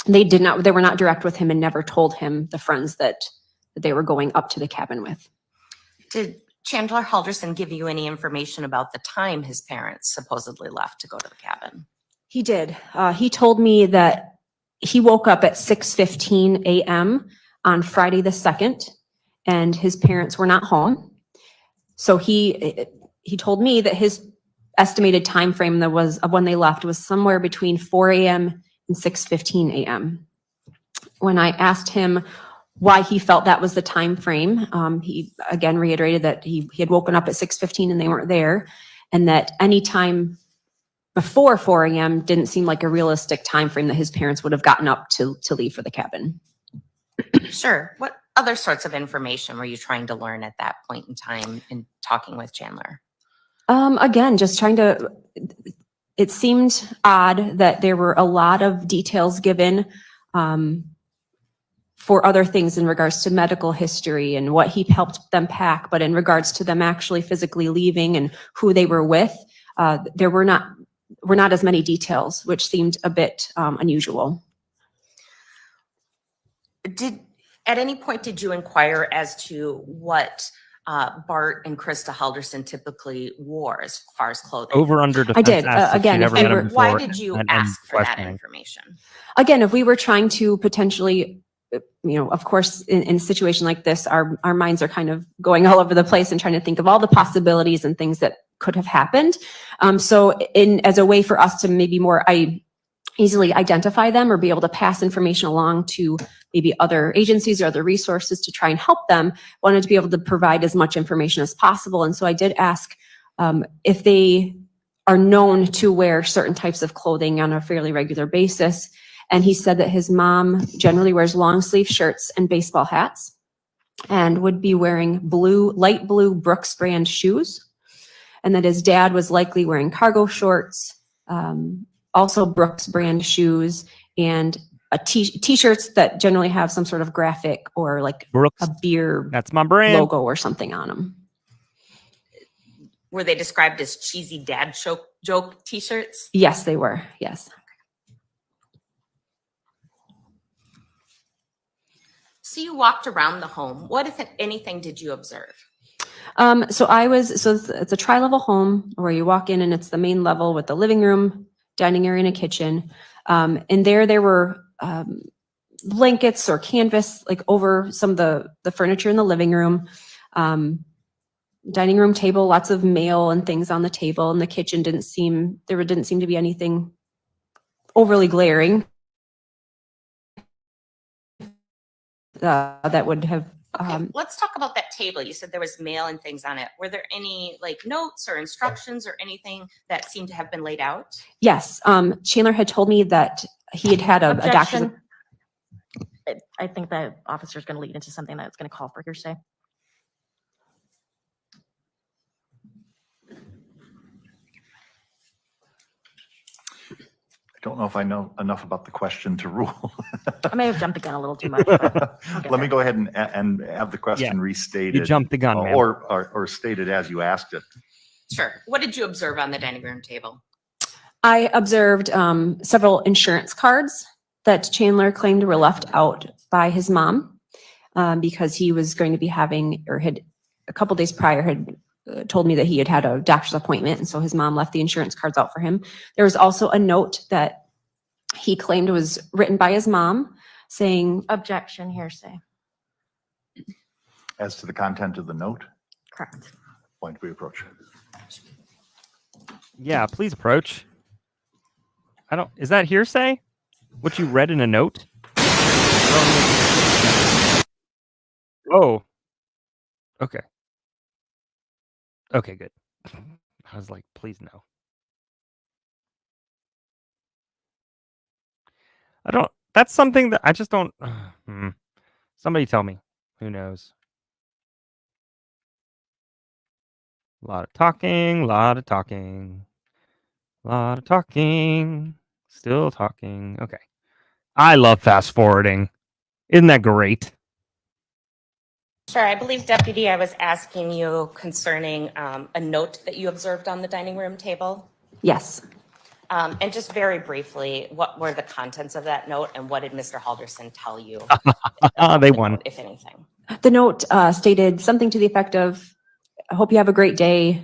were not direct with him and never told him the friends that they were going up to the cabin with. Did Chandler Halderson give you any information about the time his parents supposedly left to go to the cabin? He did. He told me that he woke up at 6:15 a.m. on Friday the 2nd, and his parents were not home. So he told me that his estimated time frame that was of when they left was somewhere between 4 a.m. and 6:15 a.m. When I asked him why he felt that was the time frame, he again reiterated that he had woken up at 6:15 and they weren't there, and that any time before 4 a.m. didn't seem like a realistic time frame that his parents would have gotten up to leave for the cabin. Sure. What other sorts of information were you trying to learn at that point in time in talking with Chandler? Again, just trying to, it seemed odd that there were a lot of details given for other things in regards to medical history and what he helped them pack, but in regards to them actually physically leaving and who they were with, there were not as many details, which seemed a bit unusual. At any point did you inquire as to what Bart and Krista Halderson typically wore as far as clothing? Over under defense. did. asked if Again, she'd if ever we met him were- Why before did you and ask for that questioning. information? Again, if we were trying to potentially, of course, in a situation like this, our minds are kind of going all over the place and trying to think of all the possibilities and things that could have happened. So as a way for us to maybe more easily identify them or be able to pass information along to maybe other agencies or other resources to try and help them, wanted to be able to provide as much information as possible. And so I did ask if they are known to wear certain types of clothing on a fairly regular basis. And he said that his mom generally wears long sleeve shirts and baseball hats and would be wearing light blue Brooks brand shoes. And that his dad was likely wearing cargo shorts, also Brooks brand shoes, and t-shirts that generally have some sort of graphic or like Brooks, a beer that's my brand. logo or something on them. Were they described as cheesy dad joke t-shirts? Yes, they were. Yes. So you walked around the home. What, if anything, did you observe? So it's a tri-level home where you walk in and it's the main level with the living room, dining area, and a kitchen. And there were blankets or canvas like over some of the furniture in the living room. Dining room table, lots of mail and things on the table. And the kitchen didn't seem to be anything overly glaring that would have. Okay, let's talk about that table. You said there was mail and things on it. Were there any like notes or instructions or anything that seemed to have been laid out? Yes. Chandler had told me that he had a doctor's. Objection. I think the officer's going to lead into something that's going to call for hearsay. I don't know if I know enough about the question to rule. I may have jumped the gun a little too much. But I'll get Let me there. go ahead and have the question restated. You jumped the gun, man. Or stated as you asked it. Sure. What did you observe on the dining room table? I observed several insurance cards that Chandler claimed were left out by his mom because he was going to be having, or had a couple days prior had told me that he had a doctor's appointment. And so his mom left the insurance cards out for him. There was also a note that he claimed was written by his mom saying, Objection, hearsay. As to the content of the note, Correct. point we approach. Yeah, please approach. Is that hearsay? What you read in a note? Oh. Okay. Okay, good. I was like, please no. That's something that I just don't. Somebody tell me. Who knows? A lot of talking, still talking. Okay. I love fast forwarding. Isn't that great? Sure. I believe, Deputy, I was asking you concerning a note that you observed on the dining room table. yes. And just very briefly, what were the contents of that note and what did Mr. Halderson tell you? They won. Note, if anything. The note stated something to the effect of, I hope you have a great day.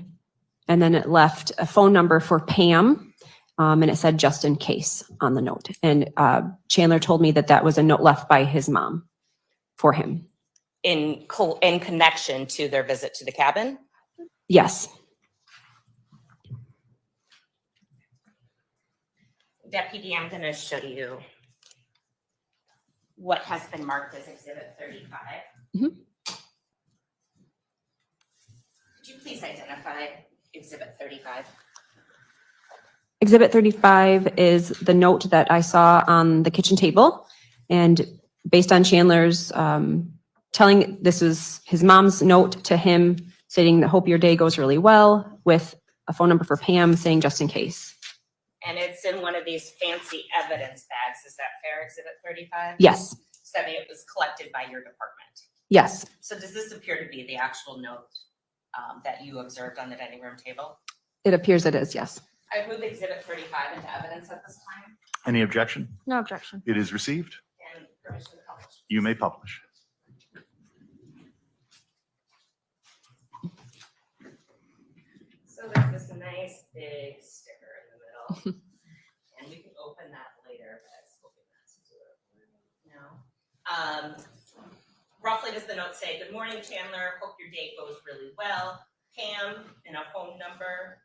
And then it left a phone number for Pam. And it said, just in case on the note. And Chandler told me that was a note left by his mom for him. In connection to their visit to the cabin? Yes. Deputy, I'm going to show you what has been marked as Exhibit 35. Mhm. Could you please identify Exhibit 35? Exhibit 35 is the note that I saw on the kitchen table. And based on Chandler's telling, this was his mom's note to him stating that hope your day goes really well, with a phone number for Pam saying just in case. And it's in one of these fancy evidence bags. Is that fair, Exhibit 35? Yes. So that it was collected by your department. Yes. So does this appear to be the actual note that you observed on the dining room table? It appears it is, yes. I move Exhibit 35 into evidence at this time Any objection? No objection. It is received. and permission to publish. You may publish. So there's this nice big sticker in the middle. And we can open that later, but I was hoping not to do it. No. Roughly does the note say, "Good morning, Chandler. Hope your day goes really well. Pam," and a phone number,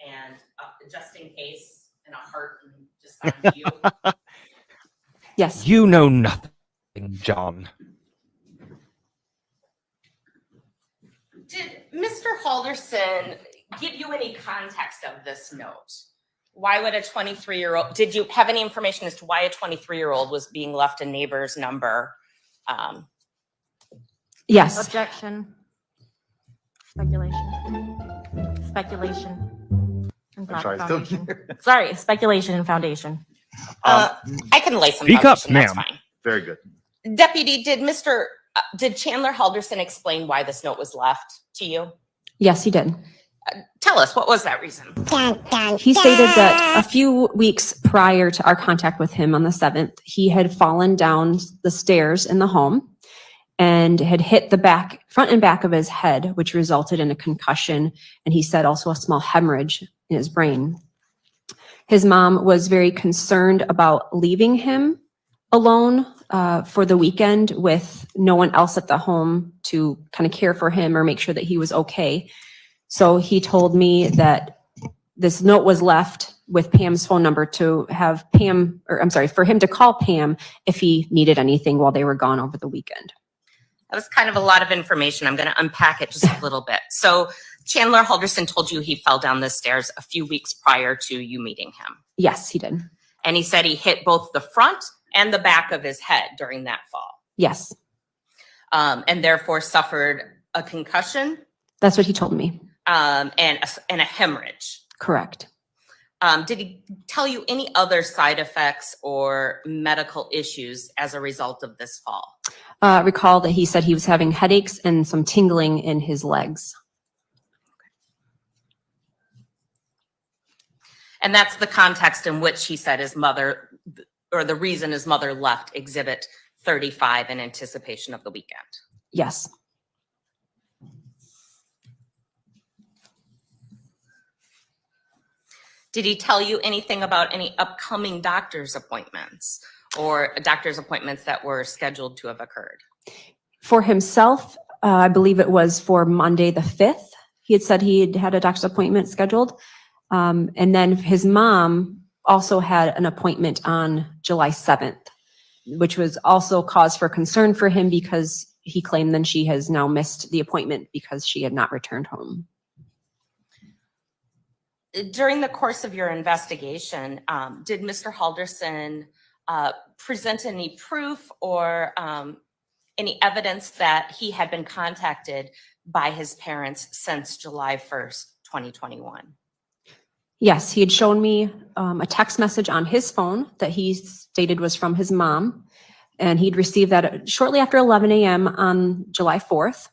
and just in case, and a heart, and just signed you. Yes. You know nothing, John. Did Mr. Halderson give you any context of this note? Why would a 23-year-old, did you have any information as to why a 23-year-old was being left a neighbor's number? Yes. Objection. Speculation. Speculation. And I'm sorry, still foundation. here. Sorry, speculation and foundation. I can lay some Speak up, foundation, that's ma'am. fine. Very good. Deputy, did Chandler Halderson explain why this note was left to you? Yes, he did. Tell us, what was that reason? He stated that a few weeks prior to our contact with him on the 7th, he had fallen down the stairs in the home and had hit the front and back of his head, which resulted in a concussion. And he said also a small hemorrhage in his brain. His mom was very concerned about leaving him alone for the weekend with no one else at the home to kind of care for him or make sure that he was okay. So he told me that this note was left with Pam's phone number to have Pam, or I'm sorry, for him to call Pam if he needed anything while they were gone over the weekend. That was kind of a lot of information. I'm going to unpack it just a little bit. So Chandler Halderson told you he fell down the stairs a few weeks prior to you meeting him. Yes, he did. And he said he hit both the front and the back of his head during that fall. Yes, And therefore suffered a concussion that's what he told me. and a hemorrhage. Correct. Did he tell you any other side effects or medical issues as a result of this fall? Recall that he said he was having headaches and some tingling in his legs. And that's the context in which he said his mother, or the reason his mother left Exhibit 35 in anticipation of the weekend. Yes. Did he tell you anything about any upcoming doctor's appointments or doctor's appointments that were scheduled to have occurred? For himself, I believe it was for Monday the 5th. He had said he had a doctor's appointment scheduled. And then his mom also had an appointment on July 7th, which was also cause for concern for him because he claimed then she has now missed the appointment because she had not returned home. During the course of your investigation, did Mr. Halderson present any proof or any evidence that he had been contacted by his parents since July 1st, 2021? Yes, he had shown me a text message on his phone that he stated was from his mom. And he'd received that shortly after 11 a.m. on July 4th.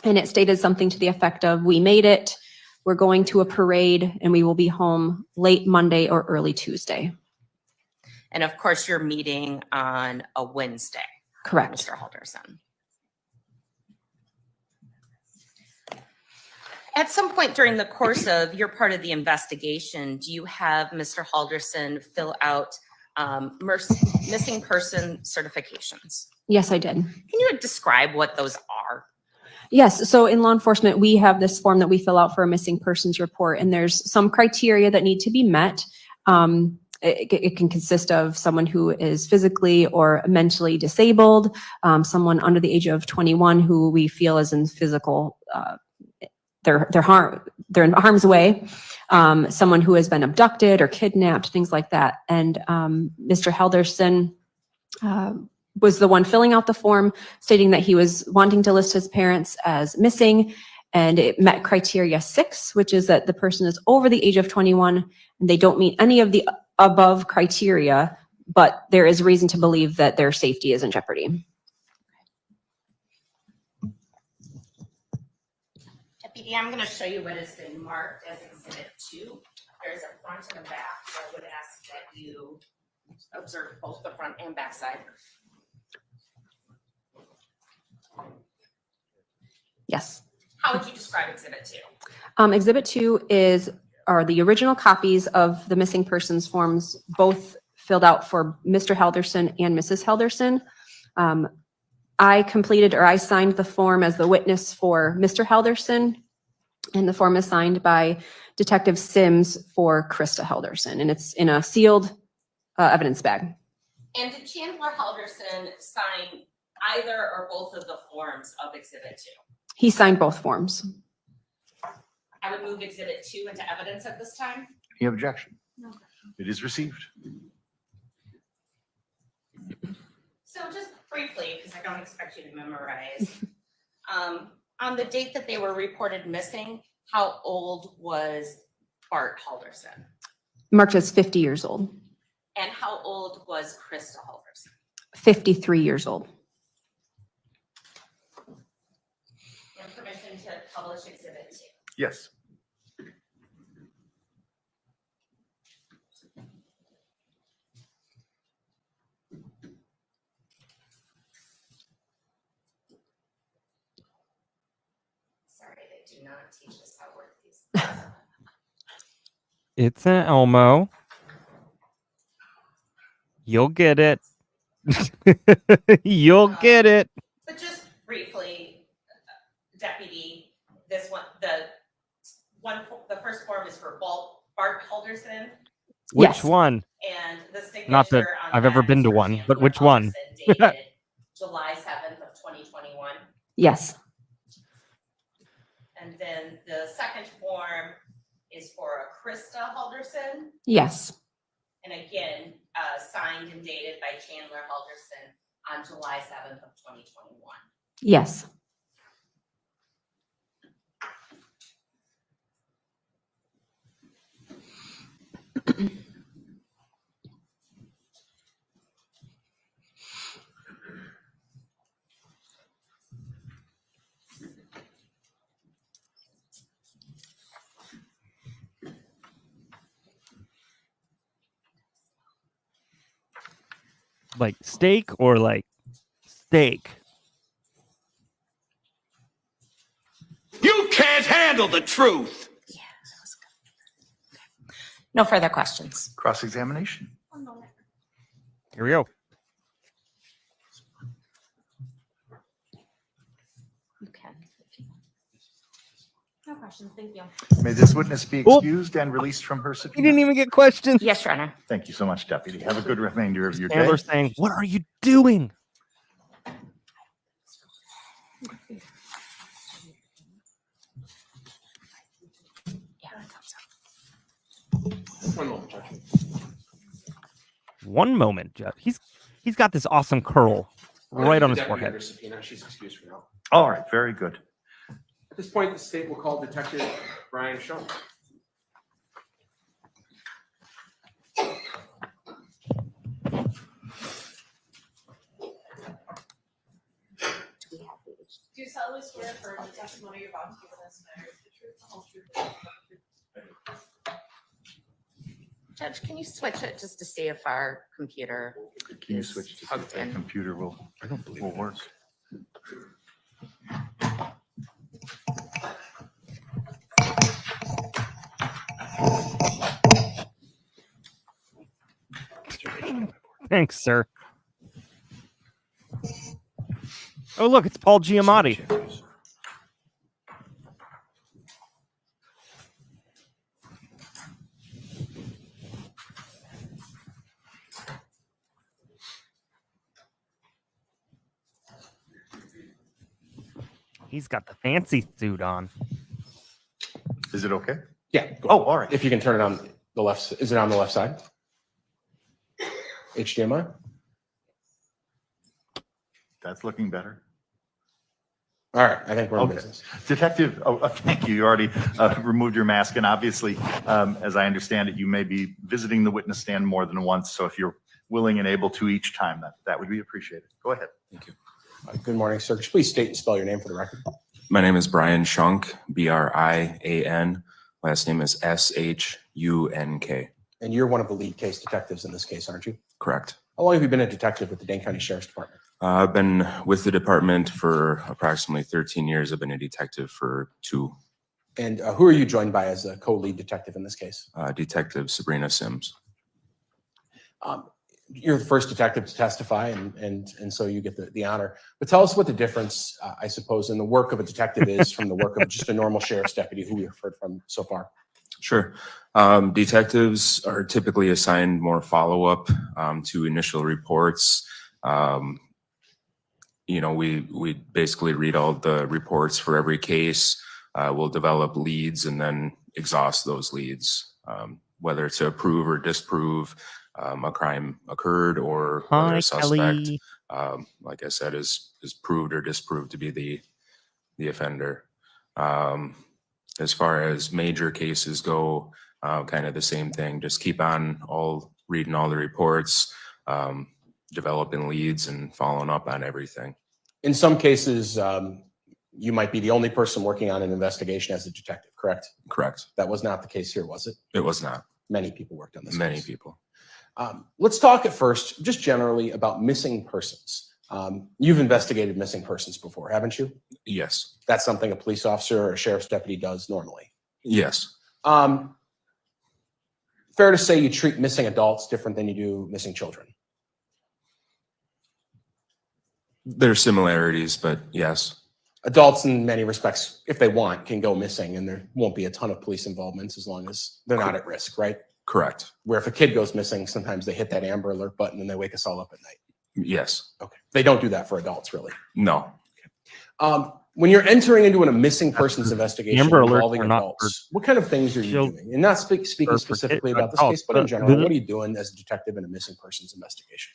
And it stated something to the effect of, "We made it. We're going to a parade and we will be home late Monday or early Tuesday." And of course, you're meeting on a Wednesday. Correct. Mr. Halderson. At some point during the course of your part of the investigation, do you have Mr. Halderson fill out missing person certifications? Yes, I did. Can you describe what those are? Yes, so in law enforcement, we have this form that we fill out for a missing persons report, and there's some criteria that need to be met. It can consist of someone who is physically or mentally disabled, someone under the age of 21 who we feel is in physical, they're in harm's way, someone who has been abducted or kidnapped, things like that. And Mr. Halderson was the one filling out the form stating that he was wanting to list his parents as missing, and it met criteria 6, which is that the person is over the age of 21 and they don't meet any of the above criteria, but there is reason to believe that their safety is in jeopardy. Deputy, I'm going to show you what has been marked as Exhibit 2. There's a front and a back, so I would ask that you observe both the front and back side. Yes. How would you describe Exhibit 2? Exhibit 2 are the original copies of the missing persons forms, both filled out for Mr. Halderson and Mrs. Halderson. I signed the form as the witness for Mr. Halderson, and the form is signed by Detective Sims for Krista Halderson, and it's in a sealed evidence bag. And did Chandler Halderson sign either or both of the forms of Exhibit 2? He signed both forms. I would move Exhibit 2 into evidence at this time. Any objection? It is received. So just briefly, because I don't expect you to memorize, on the date that they were reported missing, how old was Bart Halderson? Marked as 50 years old. And how old was Krista Halderson? 53 years old. And permission to publish Exhibit 2. Yes. Sorry, they do not teach us how to work these. It's an Elmo. You'll get it. You'll get it. But just briefly, Deputy, the first form is for Bart Halderson, Which Yes. one? and the signature Not that on I've ever that been is to for one, but Chandler which one? Halderson, dated July 7th of 2021. Yes. And then the second form is for Krista Halderson, Yes. and again, signed and dated by Chandler Halderson on July 7th of 2021. Yes. Like steak or like steak? You can't handle the truth. No further questions. Cross-examination. Here we go. Okay. No questions, thank you. May this witness be Oh. excused and released from her He didn't subpoena. even get questions. Yes, Your Honor. Thank you so much, Deputy. Have a good remainder of your day. Chandler saying, "What are you doing?" One moment, Judge. One moment, Jeff. He's got this awesome curl right on his Deputy forehead. under subpoena. She's excused for now. All right, very good. At this point, the state will call Detective Brian Schunk. Do you solemnly swear or affirm the testimony you're about to give in this matter is the truth, the whole truth, and nothing but the truth? Judge, can you switch it just to see if our computer Can you switch to see if that computer will work? Thanks, sir. Oh, look, it's Paul Giamatti. He's got the fancy suit on. Is it okay? Yeah. go. Oh, all right. If you can turn it on the left, is it on the left side? HDMI? That's looking better. All right, I think we're in Okay. business. Detective, thank you. You already removed your mask, and obviously, as I understand it, you may be visiting the witness stand more than once. So if you're willing and able to each time, that would be appreciated. Go ahead. Thank you. Good morning, sir. Could you please state and spell your name for the record? My name is Brian Schunk, Brian. Last name is Shunk. And you're one of the lead case detectives in this case, aren't you? Correct. How long have you been a detective with the Dane County Sheriff's Department? I've been with the department for approximately 13 years. I've been a detective for 2. And who are you joined by as a co-lead detective in this case? Detective Sabrina Sims. You're the first detective to testify, and so you get the honor. But tell us what the difference, I suppose, in the work of a detective is from the work of just a normal sheriff's deputy who we've heard from so far. Sure. Detectives are typically assigned more follow-up to initial reports. We basically read all the reports for every case. We'll develop leads and then exhaust those leads, whether to approve or disprove a crime occurred or whether a suspect, like I said, is proved or disproved to be the offender. As far as major cases go, kind of the same thing. Just keep on reading all the reports, developing leads, and following up on everything. In some cases, you might be the only person working on an investigation as a detective, correct? Correct. That was not the case here, was it? It was not. Many people worked on this Many case. people. Let's talk at first, just generally, about missing persons. You've investigated missing persons before, haven't you? Yes. That's something a police officer or a sheriff's deputy does normally. Yes. Fair to say you treat missing adults different than you do missing children? There's similarities, but yes. Adults, in many respects, if they want, can go missing, and there won't be a ton of police involvement as long as they're not at risk, right? Correct. Where if a kid goes missing, sometimes they hit that Amber Alert button and they wake us all up at night. Yes. Okay. They don't do that for adults, really. No. When you're entering into a missing persons investigation Amber Alerts involving are not adults, what kind of things are you children. doing? And not speaking specifically about this case, but in general, what are you doing as a detective in a missing persons investigation?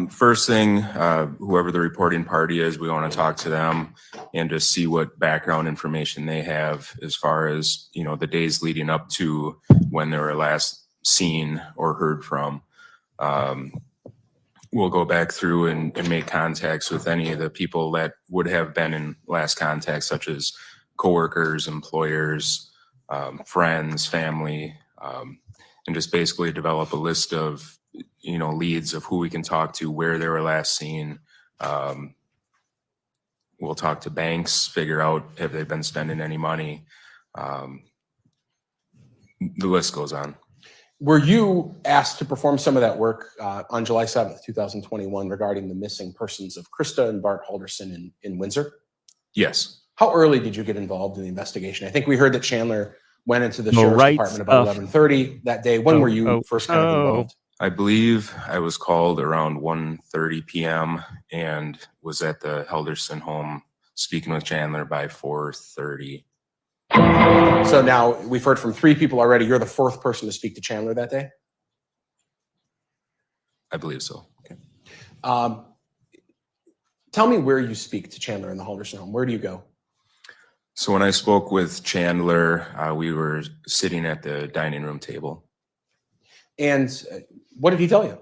First thing, whoever the reporting party is, we want to talk to them and just see what background information they have as far as, the days leading up to when they were last seen or heard from. We'll go back through and make contacts with any of the people that would have been in last contact, such as coworkers, employers, friends, family, and just basically develop a list of leads of who we can talk to, where they were last seen. We'll talk to banks, figure out if they've been spending any money. The list goes on. Were you asked to perform some of that work on July 7th, 2021, regarding the missing persons of Krista and Bart Halderson in Windsor? Yes. How early did you get involved in the investigation? I think we heard that Chandler went into the sheriff's department about 11:30 that day. When were you first kind of involved? I believe I was called around 1:30 p.m. and was at the Halderson home speaking with Chandler by 4:30. So now we've heard from 3 people already. You're the 4th person to speak to Chandler that day? I believe so. Okay. Tell me where you speak to Chandler in the Halderson home. Where do you go? So when I spoke with Chandler, we were sitting at the dining room table. And what did he tell you?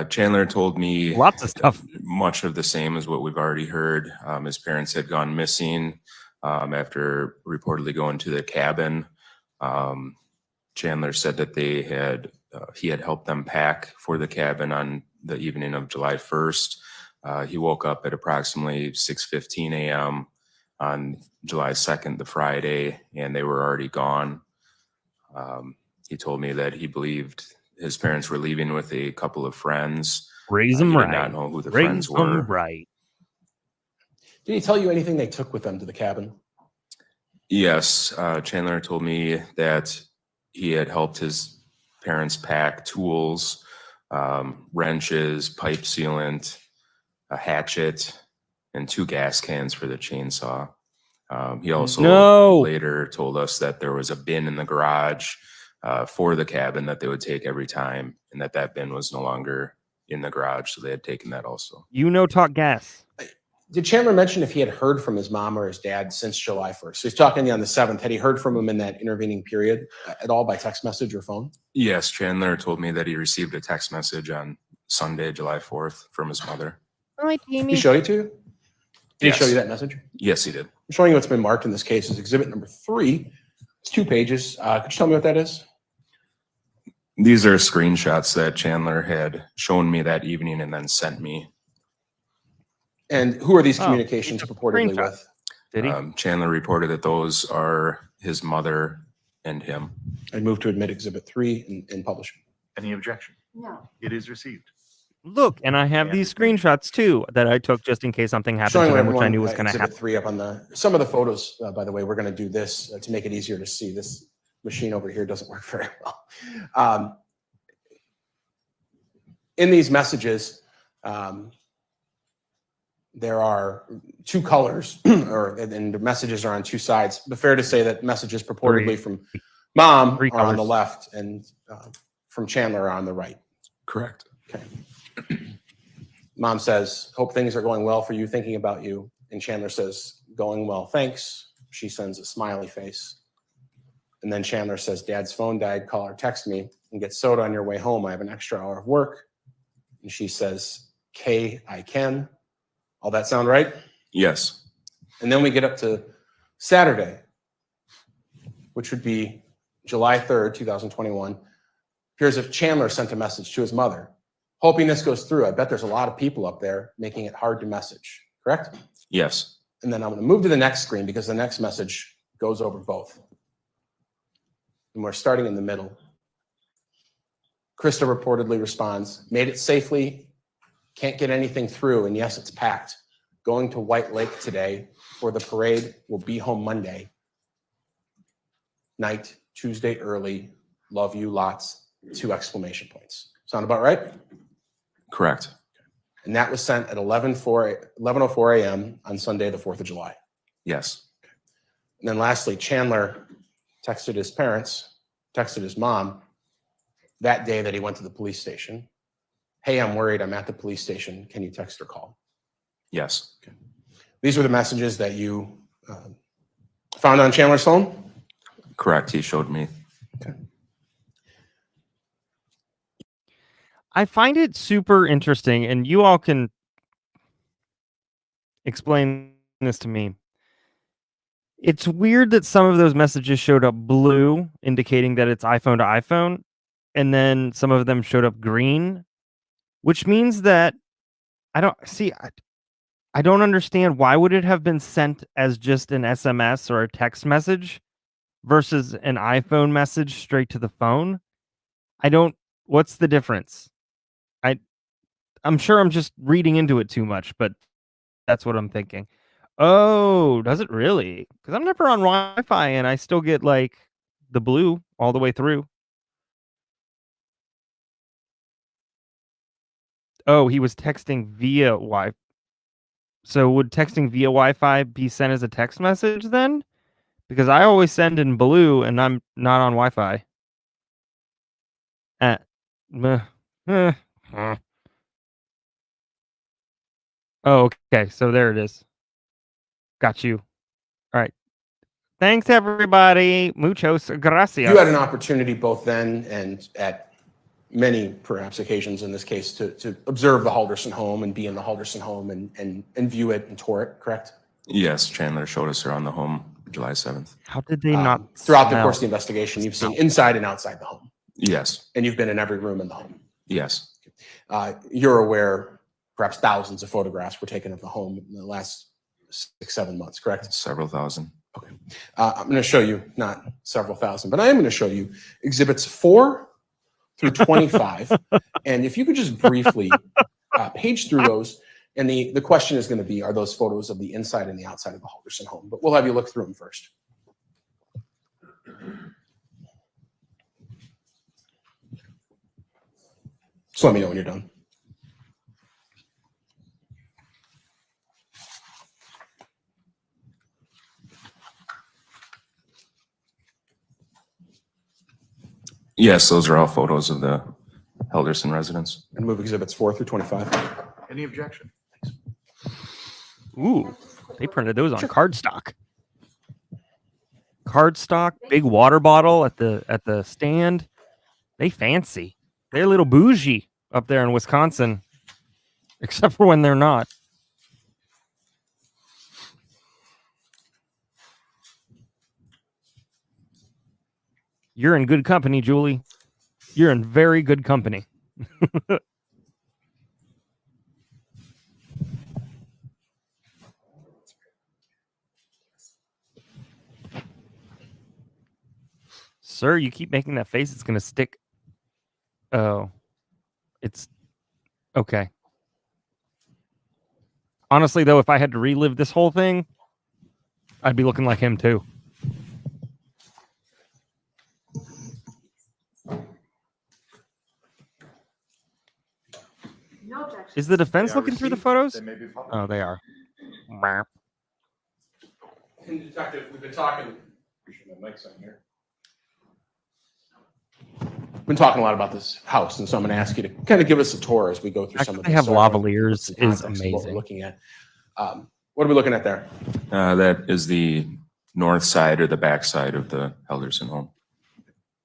Chandler told me Lots of stuff. Much of the same as what we've already heard. His parents had gone missing after reportedly going to the cabin. Chandler said that he had helped them pack for the cabin on the evening of July 1st. He woke up at approximately 6:15 a.m. on July 2nd, the Friday, and they were already gone. He told me that he believed his parents were leaving with a couple of friends. Raise them he right. did not know who the Raise friends were. right. Did he tell you anything they took with them to the cabin? Yes, Chandler told me that he had helped his parents pack tools, wrenches, pipe sealant, a hatchet, and 2 gas cans for the chainsaw. He also later told us that there was a bin in the garage for the cabin that they would take every time, and that bin was no longer in the garage, so they had taken that also. Talk gas. Did Chandler mention if he had heard from his mom or his dad since July 1st? So he's talking to you on the 7th. Had he heard from him in that intervening period at all by text message or phone? Yes, Chandler told me that he received a text message on Sunday, July 4th from his mother. Hi, Jamie. He showed it to you? Did Yes. he show you that message? Yes, he did. I'm showing you what's been marked in this case is exhibit number 3. It's 2 pages. Could you tell me what that is? These are screenshots that Chandler had shown me that evening and then sent me And who are these Oh, communications he took purportedly screenshots. with? Did he? Chandler reported that those are his mother and him. I move to admit Exhibit 3 and publish. Any objection? No. It is received. Look, and I have these screenshots too that I took just in case something happened Showing to them, which I everyone knew was going to Exhibit happen. 3 up on some of the photos, by the way, we're going to do this to make it easier to see. This machine over here doesn't work very well. In these messages, there are two colors, and the messages are on two sides. But fair to say that messages purportedly from mom Three are on the colors. left and from Chandler are on the right. Correct. Okay. Mom says, "Hope things are going well for you, thinking about you." And Chandler says, "Going well, thanks." She sends a smiley face. And then Chandler says, "Dad's phone died, call or text me, and get soda on your way home. I have an extra hour of work." And she says, "K, I can." All that sound right? Yes. And then we get up to Saturday, which would be July 3rd, 2021. Here's if Chandler sent a message to his mother. "Hoping this goes through. I bet there's a lot of people up there making it hard to message." Correct? Yes. And then I'm going to move to the next screen because the next message goes over both. And we're starting in the middle. Krista reportedly responds, "Made it safely. Can't get anything through. And yes, it's packed. Going to White Lake today for the parade. Will be home Monday night, Tuesday early. Love you lots." 2 exclamation points. Sound about right? Correct. And that was sent at 11:04 a.m. on Sunday, the 4th of July. Yes. And then lastly, Chandler texted his parents, texted his mom that day that he went to the police station. "Hey, I'm worried. I'm at the police station. Can you text or call?" Yes. These were the messages that you found on Chandler's phone? Correct. He showed me. I find it super interesting, and you all can explain this to me. It's weird that some of those messages showed up blue, indicating that it's iPhone to iPhone, and then some of them showed up green, which means that I don't understand why would it have been sent as just an SMS or a text message versus an iPhone message straight to the phone. What's the difference? I'm sure I'm just reading into it too much, but that's what I'm thinking. Oh, does it really? Because I'm never on Wi-Fi and I still get like the blue all the way through. Oh, he was texting via Wi-Fi. So would texting via Wi-Fi be sent as a text message then? Because I always send in blue and I'm not on Wi-Fi. Oh, okay. So there it is. Got you. All right. Thanks, everybody. Muchos gracias. You had an opportunity both then and at many, perhaps, occasions in this case to observe the Halderson home and be in the Halderson home and view it and tour it, correct? Yes. Chandler showed us around the home July 7th. How did they not Throughout the smell? course of the investigation, you've seen inside and outside the home. Yes. And you've been in every room in the home. Yes. You're aware perhaps thousands of photographs were taken of the home in the last 6-7 months, correct? Several thousand. Okay. I'm going to show you, not several thousand, but I am going to show you exhibits 4 through 25. And if you could just briefly page through those. And the question is going to be, are those photos of the inside and the outside of the Halderson home? But we'll have you look through them first. Just let me know when you're done. Yes, those are all photos of the Halderson residence. And move exhibits 4 through 25. Any objection? Ooh, they printed those on cardstock. Cardstock, big water bottle at the stand. They fancy. They're a little bougie up there in Wisconsin, except for when they're not. You're in good company, Julie. You're in very good company. Sir, you keep making that face. It's going to stick. Oh, it's okay. Honestly, though, if I had to relive this whole thing, I'd be looking like him too. No objection. Is the defense They are looking through the received. photos? They may be published. Oh, they are. Detective, we've been talking. Appreciate my mic's on here. Been talking a lot about this house, and so I'm going to ask you to kind of give us a tour as we go through some of Actually, this. have so everyone lavaliers gets some is context of what we're amazing. looking at. What are we looking at there? That is the north side or the back side of the Halderson home,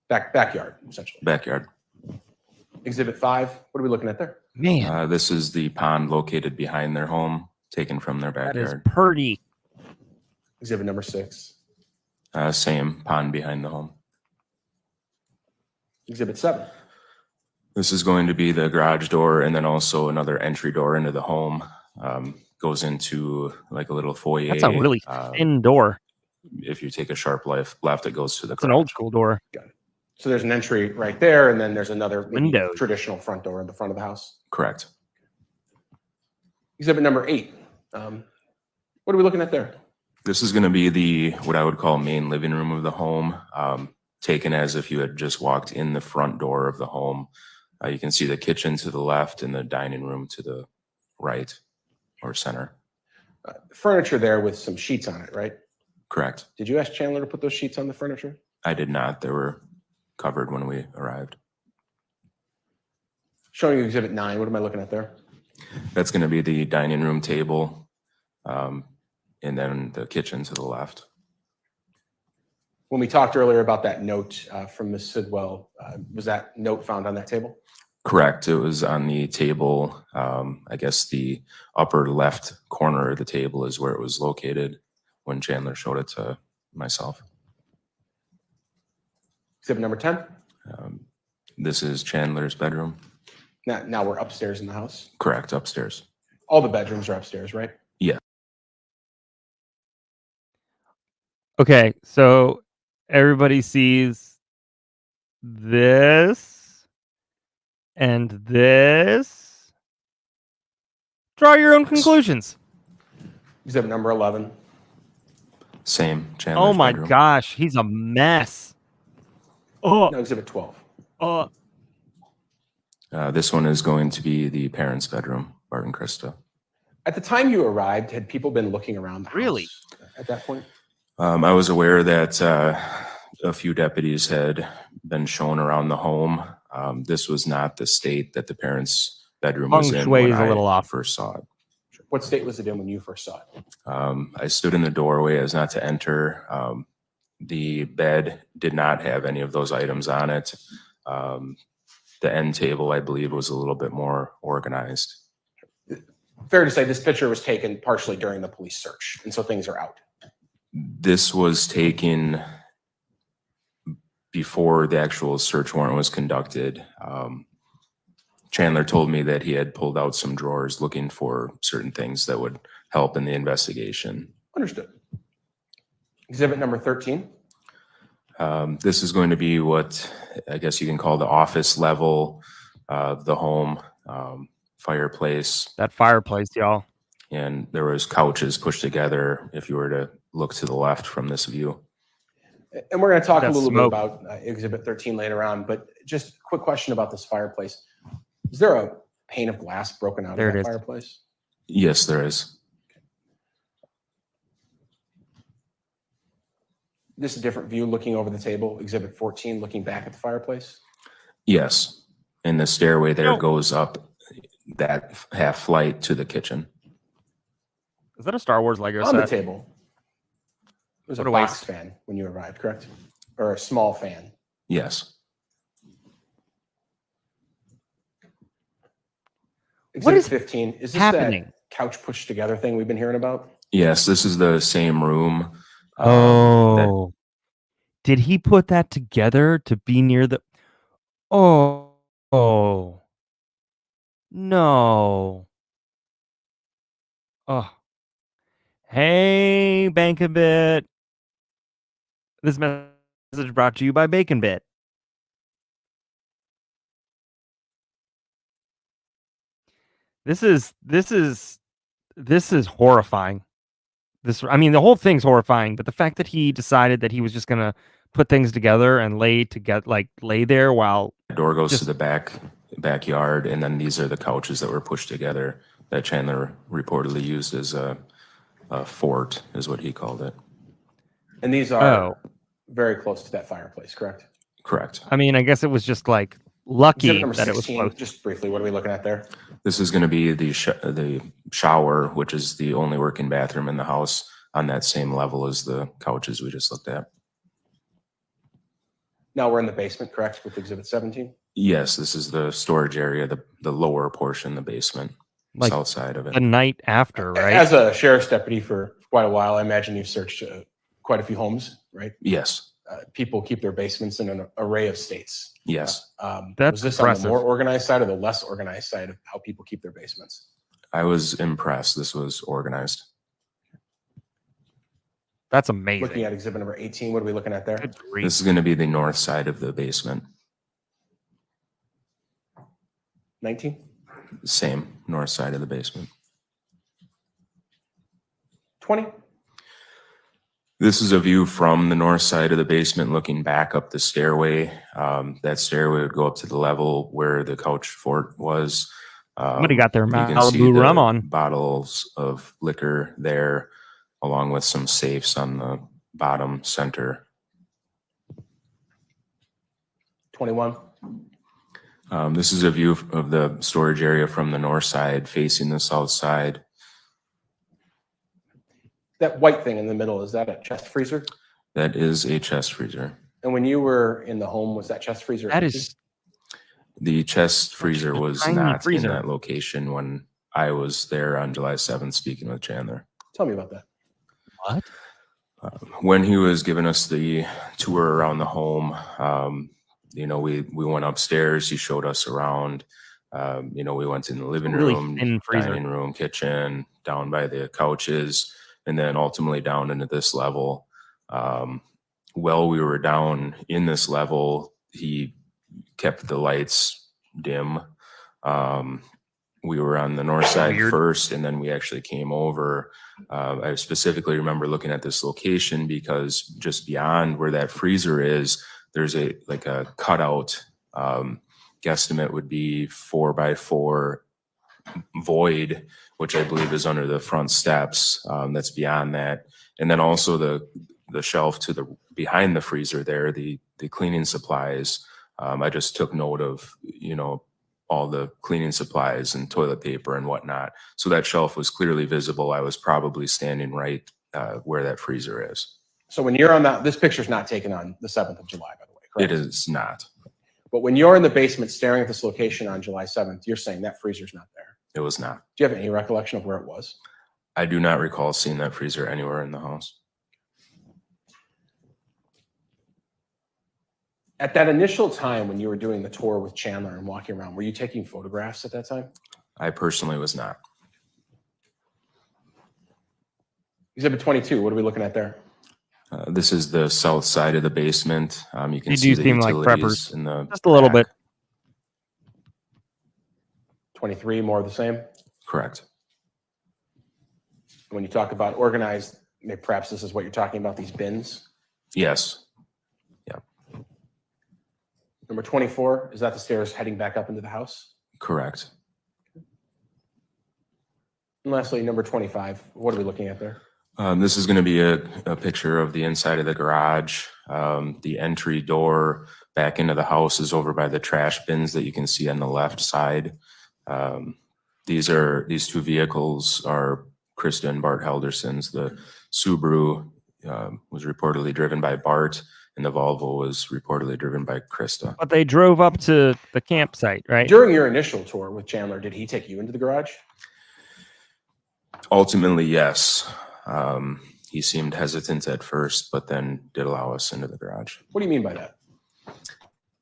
Backyard, essentially. backyard. Exhibit 5. What are we looking at there? Man, This is the pond located behind their home, taken from their that is backyard. pretty. Exhibit number 6. Same pond behind the home. Exhibit 7. This is going to be the garage door and then also another entry door into the home. Goes into like a little foyer. That's a really thin door. If you take a sharp left, it goes to the It's an garage. old school door. So there's an entry right there, and then there's another maybe Windows. traditional front door in the front of the house. Correct. Exhibit number 8. What are we looking at there? This is going to be the what I would call main living room of the home, taken as if you had just walked in the front door of the home. You can see the kitchen to the left and the dining room to the right or center. Furniture there with some sheets on it, right? Correct. Did you ask Chandler to put those sheets on the furniture? I did not. They were covered when we arrived. Showing you exhibit 9. What am I looking at there? That's going to be the dining room table, and then the kitchen to the left. When we talked earlier about that note from Ms. Sidwell, was that note found on that table? Correct. It was on the table. I guess the upper left corner of the table is where it was located when Chandler showed it to myself. Exhibit number 10. This is Chandler's bedroom. Now we're upstairs in the house. Correct. Upstairs. All the bedrooms are upstairs, right? Yeah. Okay, so everybody sees this and this. Draw your own conclusions. Exhibit number 11. Same. Chandler's Oh my bedroom. gosh, he's a mess. Oh, No, exhibit 12. This one is going to be the parents' bedroom, Bart and Krista. At the time you arrived, had people been looking around the house Really? at that point? I was aware that a few deputies had been shown around the home. This was not the state that the parents' bedroom was Feng in shui when is a little I off. first saw it. What state was it in when you first saw it? I stood in the doorway as not to enter. The bed did not have any of those items on it. The end table, I believe, was a little bit more organized. Fair to say this picture was taken partially during the police search, and so things are out. This was taken before the actual search warrant was conducted. Chandler told me that he had pulled out some drawers looking for certain things that would help in the investigation. Understood. Exhibit number 13. This is going to be what I guess you can call the office level of the home, fireplace, that fireplace, y'all. and there was couches pushed together if you were to look to the left from this view. And we're going to talk a That's little smoke. bit about exhibit 13 later on, but just a quick question about this fireplace. Is there a pane of glass broken out There of it that is. fireplace? Yes, there is. This is a different view looking over the table, exhibit 14, looking back at the fireplace. Yes. And the stairway there No. goes up that half flight to the kitchen. Is that a Star Wars Lego On the set? table, there's a What a box waste. fan when you arrived, correct? Or a small fan. Yes. Exhibit is 15, is this happening? that couch pushed together thing we've been hearing about? Yes, this is the same room. that- Oh, did he put that together to be near the? Oh, no. Oh, hey, bank a bit. This mess Message brought to you by Bacon Bit. This is horrifying. I mean, the whole thing's horrifying, but the fact that he decided that he was just gonna put things together and lay there while Door goes to the backyard, and then these are the couches that were pushed together that Chandler reportedly used as a fort, is what he called it. And these are very close to that fireplace, correct? Correct. I mean, I guess it was just like lucky Exhibit number that it was 16, close. just briefly, what are we looking at there? This is going to be the shower, which is the only working bathroom in the house, on that same level as the couches we just looked at. Now we're in the basement, correct, with exhibit 17? Yes, this is the storage area, the lower portion, the basement, Like south side of it. the night after, right? As a sheriff's deputy for quite a while, I imagine you've searched quite a few homes, right? Yes, People keep their basements in an array of states. yes. That's Was this impressive. on the more organized side or the less organized side of how people keep their basements? I was impressed. This was organized. That's amazing. Looking at exhibit number 18, what are we looking at there? Good grief. This is going to be the north side of the basement. 19? Same north side of the basement. 20? This is a view from the north side of the basement looking back up the stairway. That stairway would go up to the level where the couch fort was. Somebody got their You can see Malibu the rum on. bottles of liquor there, along with some safes on the bottom center. 21? This is a view of the storage area from the north side facing the south side. That white thing in the middle, is that a chest freezer? That is a chest freezer. And when you were in the home, was that chest freezer That empty? is The chest freezer was tiny not freezer. in that location when I was there on July 7th speaking with Chandler. Tell me about that. what? When he was giving us the tour around the home, we went upstairs. He showed us around. We went in the living Really room, thin freezer. dining room, kitchen, down by the couches, and then ultimately down into this level. While we were down in this level, he kept the lights dim. We were on the north side Weird. first, and then we actually came over. I specifically remember looking at this location because just beyond where that freezer is, there's a cutout. Guesstimate would be 4x4 void, which I believe is under the front steps. That's beyond that, and then also the shelf to the behind the freezer there, the cleaning supplies. I just took note of all the cleaning supplies and toilet paper and whatnot. So that shelf was clearly visible. I was probably standing right where that freezer is. So when you're on that, this picture's not taken on the 7th of July, by the way, correct? It is not. But when you're in the basement staring at this location on July 7th, you're saying that freezer's not there. It was not. Do you have any recollection of where it was? I do not recall seeing that freezer anywhere in the house. At that initial time when you were doing the tour with Chandler and walking around, were you taking photographs at that time? I personally was not. Exhibit 22, what are we looking at there? This is the south side of the basement. You can They see do the seem like utilities preppers. in the Just a little back. bit. 23, more of the same? Correct. When you talk about organized, maybe perhaps this is what you're talking about, these bins? Yes. Number 24, is that the stairs heading back up into the house? Correct. And lastly, number 25, what are we looking at there? This is going to be a picture of the inside of the garage. The entry door back into the house is over by the trash bins that you can see on the left side. These two vehicles are Krista and Bart Halderson's. The Subaru was reportedly driven by Bart, and the Volvo was reportedly driven by Krista. But they drove up to the campsite, right? During your initial tour with Chandler, did he take you into the garage? Ultimately, yes. He seemed hesitant at first, but then did allow us into the garage. What do you mean by that?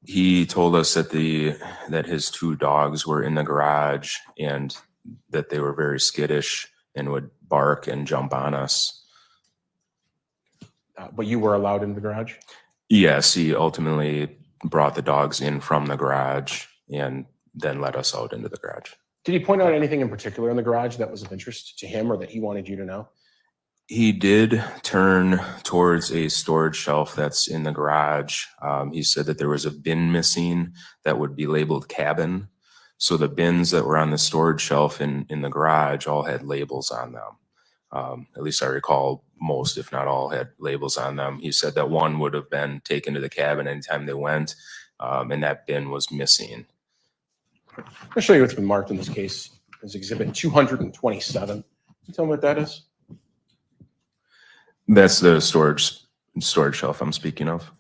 He told us that his two dogs were in the garage and that they were very skittish and would bark and jump on us. But you were allowed in the garage? Yes, he ultimately brought the dogs in from the garage and then let us out into the garage. Did he point out anything in particular in the garage that was of interest to him or that he wanted you to know? He did turn towards a storage shelf that's in the garage. He said that there was a bin missing that would be labeled cabin. So the bins that were on the storage shelf in the garage all had labels on them. At least I recall most, if not all, had labels on them. He said that one would have been taken to the cabin anytime they went, and that bin was missing. I'll show you what's been marked in this case as exhibit 227. Can you tell me what that is? That's the storage shelf I'm speaking of.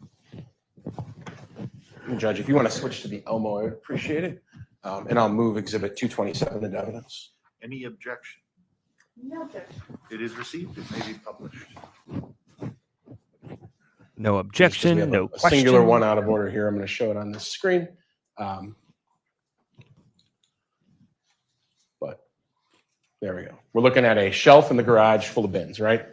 Judge, if you want to switch to the Elmo, I would appreciate it. And I'll move exhibit 227 into evidence. Any objection? No objection. It is received. It may be published. No We objection, have no a question. singular one out of order here. I'm going to show it on this screen. But there we go. We're looking at a shelf in the garage full of bins, right?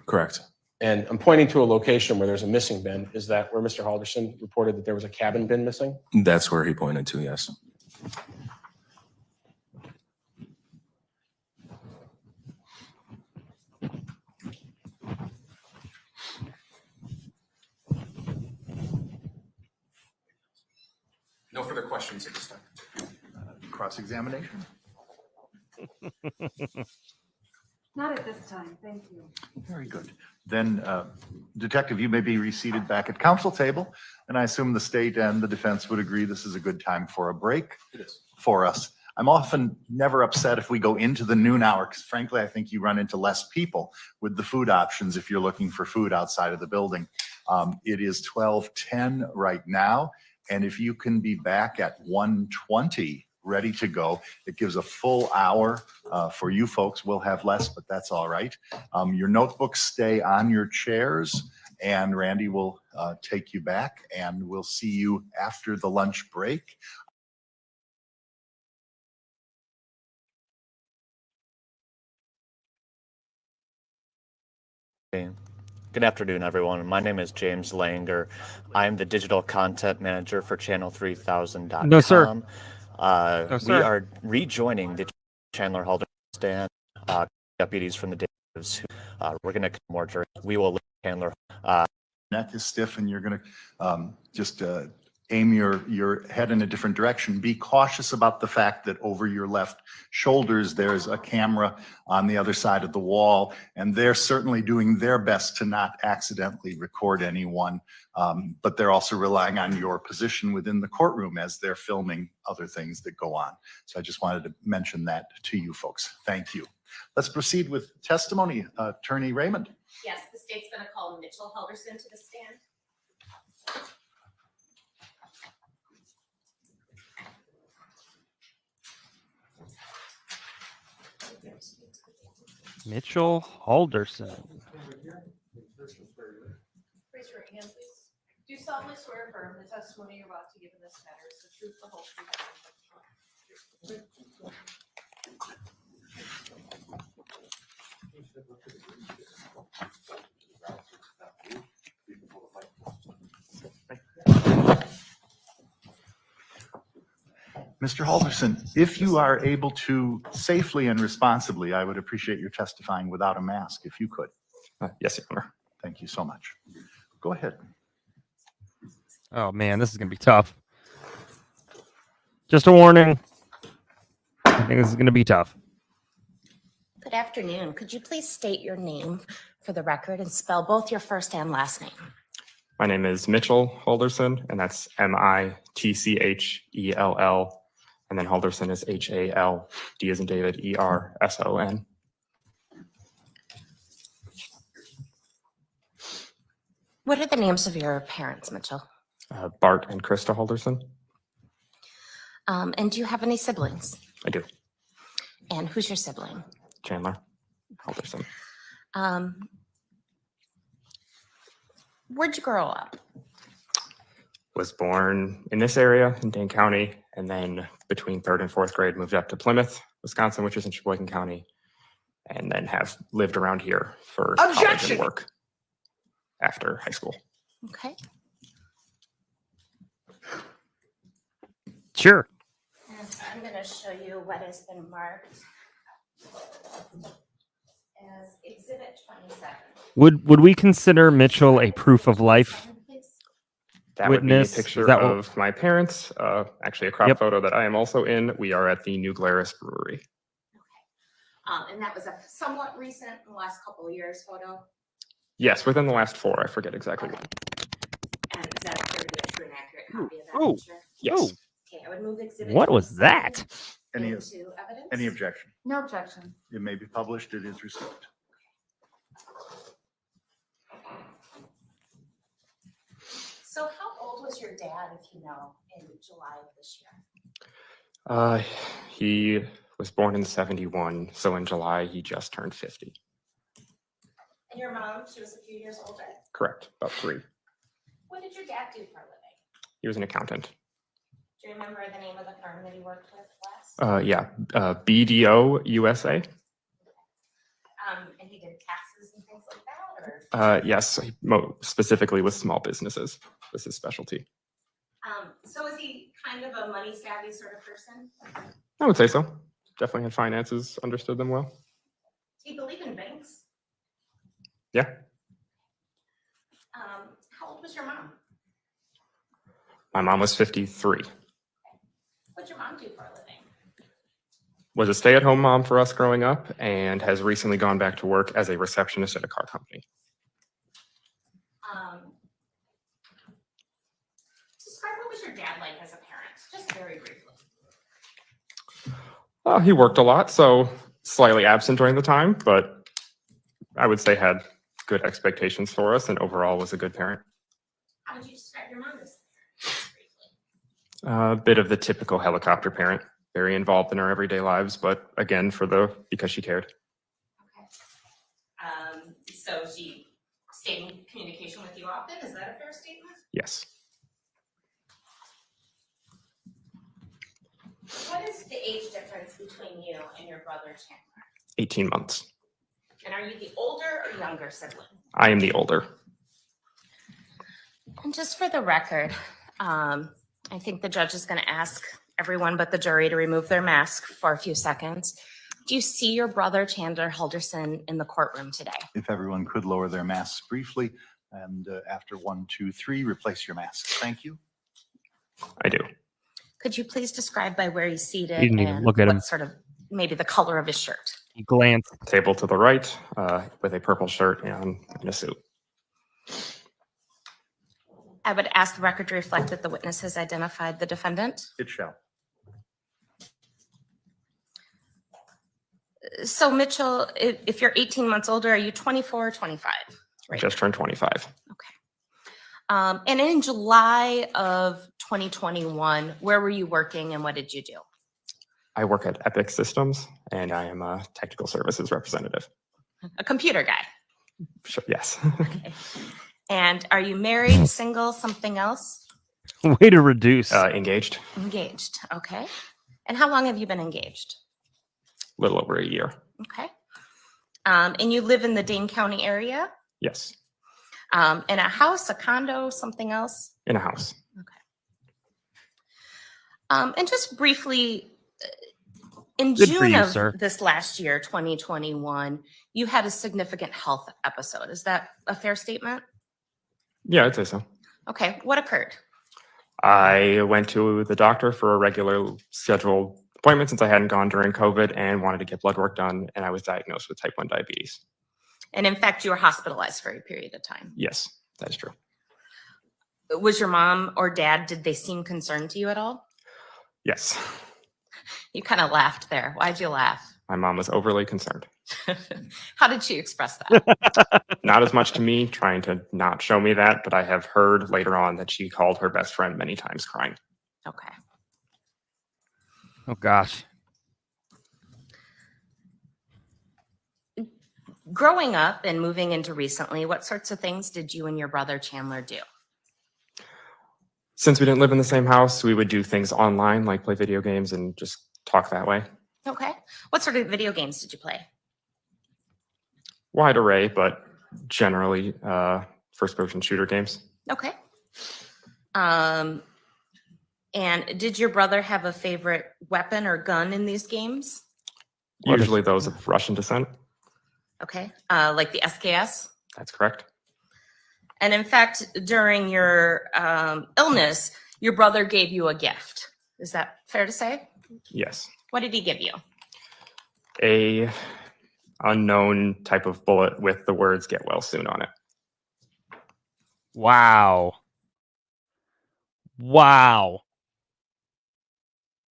Correct. And I'm pointing to a location where there's a missing bin. Is that where Mr. Halderson reported that there was a cabin bin missing? That's where he pointed to, yes. No further questions at this time. Cross-examination? Not at this time, thank you. Very good. Then, Detective, you may be reseated back at council table, and I assume the state and the defense would agree this is a good time for a break for us. I'm often never upset if we go into the noon hour, because frankly, I think you run into less people with the food options if you're looking for food outside of the building. It is 12:10 right now, and if you can be back at 1:20, ready to go. It gives a full hour for you folks. We'll have less, but that's all right. Your notebooks stay on your chairs, and Randy will take you back, and we'll see you after the lunch break. Good afternoon, everyone. My name is James Langer. I'm the digital content manager for channel3000.com. No, sir. No, No, we sir. are rejoining the Chandler Halderson stand. Deputies from the detectives who we're going to come more during. We will leave Chandler. Neck is stiff, and you're going to just aim your head in a different direction. Be cautious about the fact that over your left shoulders, there's a camera on the other side of the wall, and they're certainly doing their best to not accidentally record anyone, but they're also relying on your position within the courtroom as they're filming other things that go on. So I just wanted to mention that to you folks. Thank you. Let's proceed with testimony. Attorney Raymond. Yes, the state's going to call Mitchell Halderson to the stand. Mitchell Halderson. Raise your right hand, please. Do solemnly swear or affirm the testimony you're about to give in this matter is the truth, the whole truth, and nothing but the truth. Mr. Halderson, if you are able to safely and responsibly, I would appreciate your testifying without a mask, if you could. Yes, Your Honor. Thank you so much. Go ahead. Oh man, this is gonna be tough. Just a warning. I think this is gonna be tough. Good afternoon. Could you please state your name for the record and spell both your first and last name? My name is Mitchell Halderson, and that's Mitchell, and then Halderson is HALD as in David, ERSON. What are the names of your parents, Mitchell? Bart and Krista Halderson. And do you have any siblings? I do. And who's your sibling? Chandler Halderson. Where'd you grow up? Was born in this area in Dane County, and then between 3rd and 4th grade moved up to Plymouth, Wisconsin, which is in Sheboygan County, and then have lived around here for college and work after high school. Okay. Sure. And I'm going to show you what has been marked as Exhibit 27. Would we consider Mitchell a proof of life? That Witness, would be a is picture that what- of my parents, actually a crop Yep. photo that I am also in. We are at the New Glarus Brewery. And that was a somewhat recent, in the last couple of years photo. Yes, within the last 4, I forget exactly when. And is that appear to be a true and accurate copy of that Oh. picture? Yes. Okay, I would move Exhibit What was 27 that? Any, into evidence. any objection? No objection. It may be published. It is received. So how old was your dad, if you know, in July of this year? He was born in 71, so in July he just turned 50. And your mom, she was a few years older. Correct, about 3. What did your dad do for a living? He was an accountant. Do you remember the name of the firm that he worked with last? Yeah, BDO USA. And he did taxes and things like that, or? Yes, specifically with small businesses. This is specialty. So is he kind of a money savvy sort of person? I would say so. Definitely had finances, understood them well. Do you believe in banks? Yeah, How old was your mom? my mom was 53. What'd your mom do for a living? Was a stay-at-home mom for us growing up and has recently gone back to work as a receptionist at a car company. Describe what was your dad like as a parent, just very briefly. He worked a lot, so slightly absent during the time, but I would say had good expectations for us and overall was a good parent. How would you describe your mom as? A bit of the typical helicopter parent, very involved in our everyday lives, but again, because she cared. Okay. So she stayed in communication with you often, is that a fair statement? Yes. What is the age difference between you and your brother Chandler? 18 months. And are you the older or younger sibling? I am the older. And just for the record, I think the judge is going to ask everyone but the jury to remove their mask for a few seconds. Do you see your brother Chandler Halderson in the courtroom today? If everyone could lower their masks briefly, and after 1, 2, 3, replace your masks. Thank you. I do. Could you please describe by where he's seated You didn't even and look at him. what sort of, maybe the color of his shirt? He glanced. Table to the right with a purple shirt and a suit. I would ask the record to reflect that the witness has identified the defendant. It shall. So Mitchell, if you're 18 months older, are you 24 or 25? I just turned 25. And in July of 2021, where were you working and what did you do? I work at Epic Systems and I am a technical services representative. A computer guy. Sure, yes. Okay. And are you married, single, something else? Way to reduce. Engaged. Engaged. Okay. And how long have you been engaged? A little over a year. Okay. And you live in the Dane County area? Yes. In a house, a condo, something else? In a house. And just briefly, in Good for June you, of sir. this last year, 2021, you had a significant health episode. Is that a fair statement? Yeah, I'd say so. Okay. What occurred? I went to the doctor for a regular scheduled appointment since I hadn't gone during COVID and wanted to get blood work done, and I was diagnosed with type 1 diabetes. And in fact, you were hospitalized for a period of time. Yes, that is true. Was your mom or dad, did they seem concerned to you at all? Yes. You kind of laughed there. Why'd you laugh? My mom was overly concerned. How did she express that? Not as much to me, trying to not show me that, but I have heard later on that she called her best friend many times crying. Okay. Oh gosh. Growing up and moving into recently, what sorts of things did you and your brother Chandler do? Since we didn't live in the same house, we would do things online, like play video games and just talk that way. Okay. What sort of video games did you play? Wide array, but generally first-person shooter games. Okay. And did your brother have a favorite weapon or gun in these games? Usually those of Russian descent. Okay, like the SKS? That's correct. And in fact, during your illness, your brother gave you a gift. Is that fair to say? Yes. What did he give you? A unknown type of bullet with the words "get well soon" on it. Wow. Wow.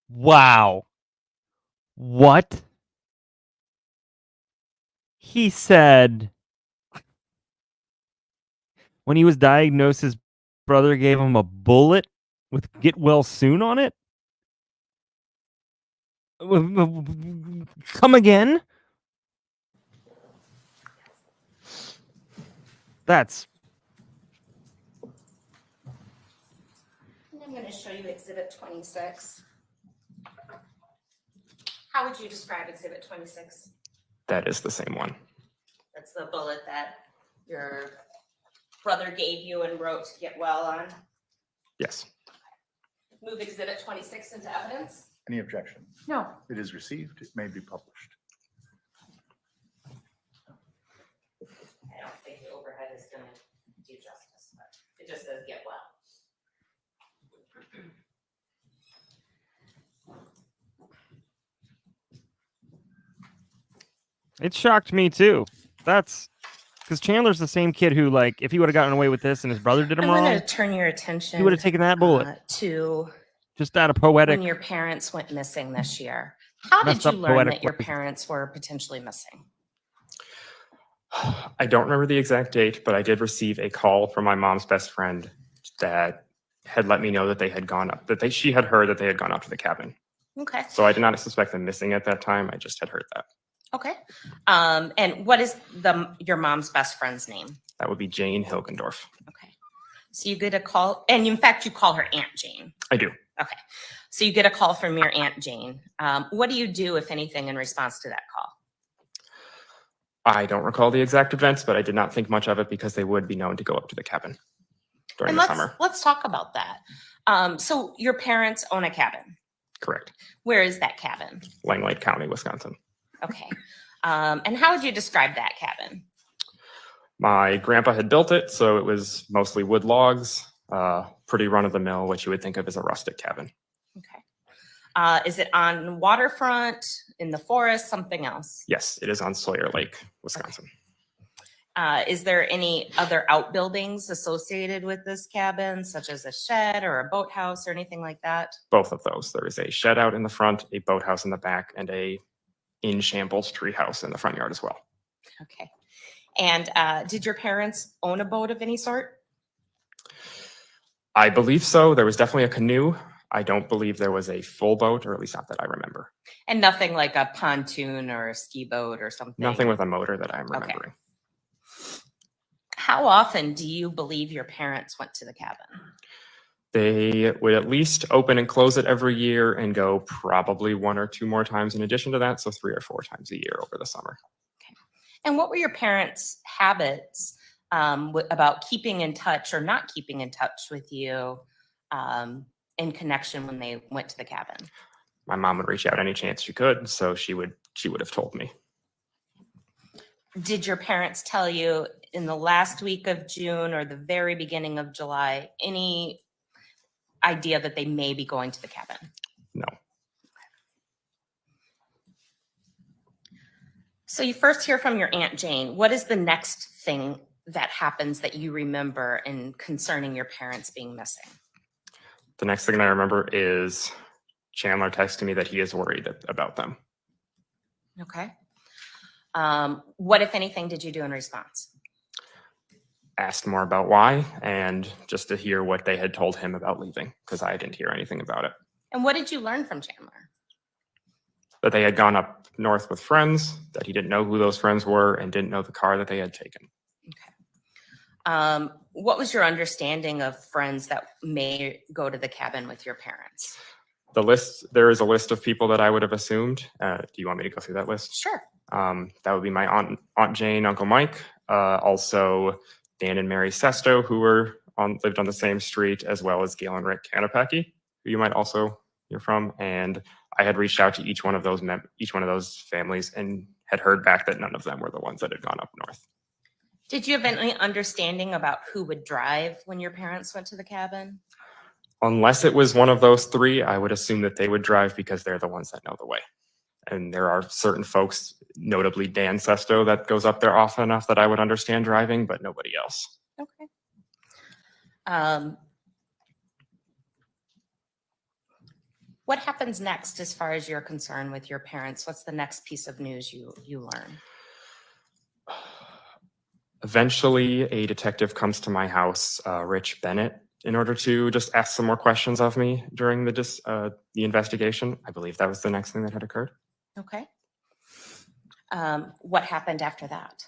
Wow. What? He said when he was diagnosed, his brother gave him a bullet with "get well soon" on it? Come again? That's I'm going to show you Exhibit 26. How would you describe Exhibit 26? That is the same one. That's the bullet that your brother gave you and wrote to get well on. Yes. Move Exhibit 26 into evidence. Any objection? No. It is received. It may be published. I don't think the overhead is going to do justice, but it just says get well. it shocked me too. That's because Chandler's the same kid who, like, if he would have gotten away with this and his brother did him I'm wrong, going to turn your attention he would have taken that bullet. To Just out of poetic. when your parents went missing this year. How did Messed you up learn poetic that your way. parents were potentially missing? I don't remember the exact date, but I did receive a call from my mom's best friend that had let me know that they had gone up, she had heard that they had gone up to the cabin. Okay. So I did not suspect them missing at that time. I just had heard that. Okay. And what is your mom's best friend's name? That would be Jane Hilgendorf. Okay. So you get a call, and in fact, you call her Aunt Jane. I do. Okay. So you get a call from your Aunt Jane. What do you do, if anything, in response to that call? I don't recall the exact events, but I did not think much of it because they would be known to go up to the cabin during And the summer. let's talk about that. So your parents own a cabin. Correct. Where is that cabin? Langlade County, Wisconsin. Okay. And how would you describe that cabin? My grandpa had built it, so it was mostly wood logs, pretty run-of-the-mill, what you would think of as a rustic cabin. Okay. Is it on waterfront, in the forest, something else? Yes, it is on Sawyer Lake, Wisconsin. Is there any other outbuildings associated with this cabin, such as a shed or a boathouse or anything like that? Both of those. There is a shed out in the front, a boathouse in the back, and a in shambles treehouse in the front yard as well. Okay. And did your parents own a boat of any sort? I believe so. There was definitely a canoe. I don't believe there was a full boat, or at least not that I remember. And nothing like a pontoon or a ski boat or something? Nothing with a motor that I'm remembering. How often do you believe your parents went to the cabin? They would at least open and close it every year and go probably 1 or 2 more times in addition to that. So 3 or 4 times a year over the summer. Okay. And what were your parents' habits about keeping in touch or not keeping in touch with you in connection when they went to the cabin? My mom would reach out any chance she could, so she would have told me. Did your parents tell you in the last week of June or the very beginning of July any idea that they may be going to the cabin? No. So you first hear from your Aunt Jane. What is the next thing that happens that you remember in concerning your parents being missing? The next thing I remember is Chandler texting me that he is worried about them. Okay. What, if anything, did you do in response? Asked more about why and just to hear what they had told him about leaving, because I didn't hear anything about it. And what did you learn from Chandler? That they had gone up north with friends, that he didn't know who those friends were and didn't know the car that they had taken. Okay. What was your understanding of friends that may go to the cabin with your parents? There is a list of people that I would have assumed. Do you want me to go through that list? Sure. That would be my Aunt Jane, Uncle Mike, also Dan and Mary Sesto, who lived on the same street, as well as Gail and Rick Kanapaki, who you might also hear from, and I had reached out to each one of those families and had heard back that none of them were the ones that had gone up north. Did you have any understanding about who would drive when your parents went to the cabin? Unless it was one of those three, I would assume that they would drive because they're the ones that know the way. And there are certain folks, notably Dan Sesto, that goes up there often enough that I would understand driving, but nobody else. Okay. What happens next as far as you're concerned with your parents? What's the next piece of news you learn? Eventually, a detective comes to my house, Rich Bennett, in order to just ask some more questions of me during the investigation. I believe that was the next thing that had occurred. Okay. What happened after that?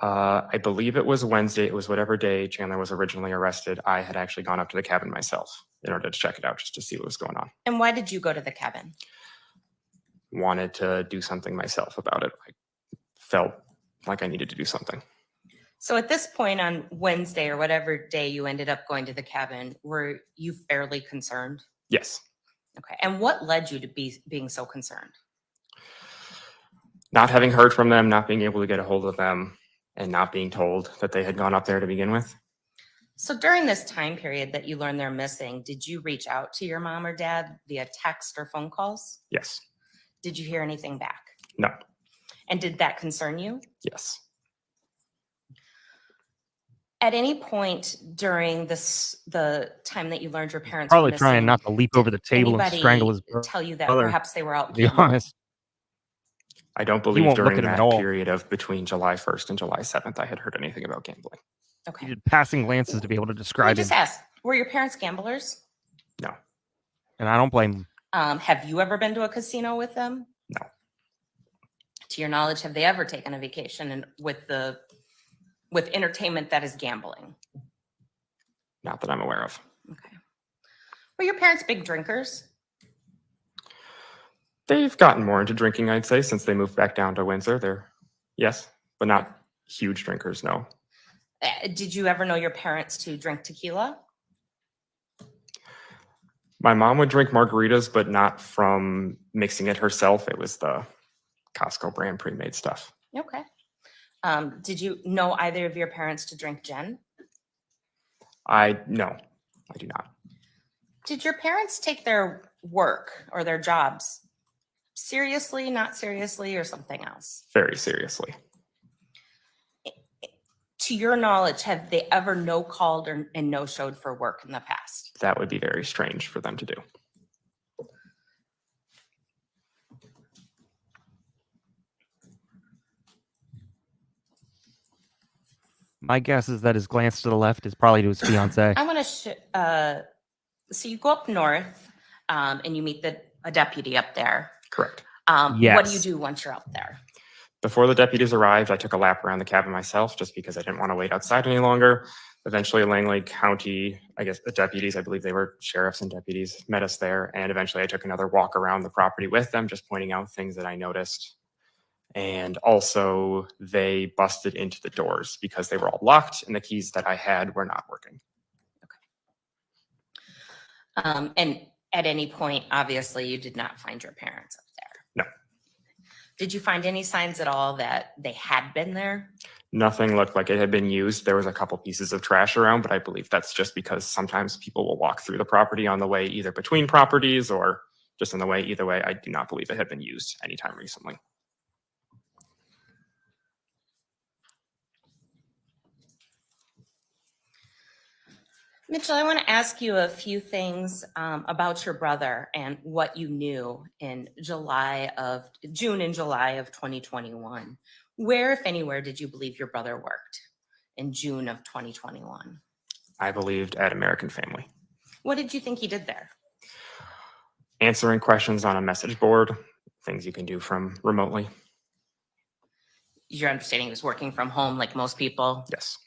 I believe it was Wednesday. It was whatever day Chandler was originally arrested. I had actually gone up to the cabin myself in order to check it out, just to see what was going on. And why did you go to the cabin? Wanted to do something myself about it. I felt like I needed to do something. So at this point on Wednesday or whatever day you ended up going to the cabin, were you fairly concerned? Yes. Okay. And what led you to being so concerned? Not having heard from them, not being able to get a hold of them, and not being told that they had gone up there to begin with. So during this time period that you learned they're missing, did you reach out to your mom or dad via text or phone calls? Yes. Did you hear anything back? No. And did that concern you? Yes. At any point during the time that you learned your parents Probably were missing, trying not to leap over the table and anybody strangle his tell you that brother, perhaps they were out to be gambling? honest. I don't He believe won't look during at him at that all. period of between July 1st and July 7th, I had heard anything about gambling. Okay. He did passing glances to be able to Let me describe just him. ask, were your parents gamblers? No. And I don't blame him. Have you ever been to a casino with them? No. To your knowledge, have they ever taken a vacation with entertainment that is gambling? Not that I'm aware of. Okay. Were your parents big drinkers? They've gotten more into drinking, I'd say, since they moved back down to Windsor. Yes, but not huge drinkers, no. Did you ever know your parents to drink tequila? My mom would drink margaritas, but not from mixing it herself. It was the Costco brand pre-made stuff. Okay. Did you know either of your parents to drink gin? No, I do not. Did your parents take their work or their jobs seriously, not seriously, or something else? Very seriously. To your knowledge, have they ever no-called and no-showed for work in the past? That would be very strange for them to do. My guess is that his glance to the left is probably to his fiance. I want to so you go up north and you meet a deputy up there. Correct. What do you Yes. do once you're up there? Before the deputies arrived, I took a lap around the cabin myself just because I didn't want to wait outside any longer. Eventually, Langley County, I guess the deputies, I believe they were sheriffs and deputies, met us there. And eventually I took another walk around the property with them, just pointing out things that I noticed. And also they busted into the doors because they were all locked and the keys that I had were not working. And at any point, obviously, you did not find your parents up there. No. Did you find any signs at all that they had been there? Nothing looked like it had been used. There was a couple pieces of trash around, but I believe that's just because sometimes people will walk through the property on the way either between properties or just on the way. Either way, I do not believe it had been used anytime recently. Mitchell, I want to ask you a few things about your brother and what you knew in June and July of 2021. Where, if anywhere, did you believe your brother worked in June of 2021? I believed at American Family. What did you think he did there? Answering questions on a message board, things you can do from remotely. Your understanding he was working from home like most people? Yes.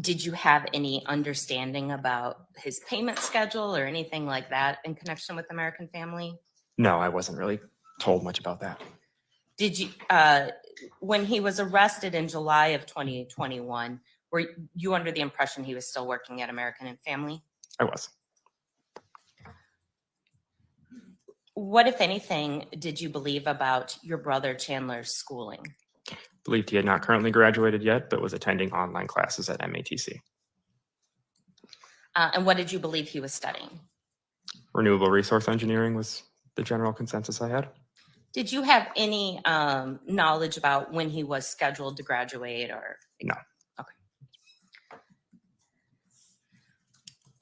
Did you have any understanding about his payment schedule or anything like that in connection with American Family? No, I wasn't really told much about that. Did you, when he was arrested in July of 2021, were you under the impression he was still working at American Family? I was. What, if anything, did you believe about your brother Chandler's schooling? Believed he had not currently graduated yet, but was attending online classes at MATC. And what did you believe he was studying? Renewable resource engineering was the general consensus I had. Did you have any knowledge about when he was scheduled to graduate or? No. Okay.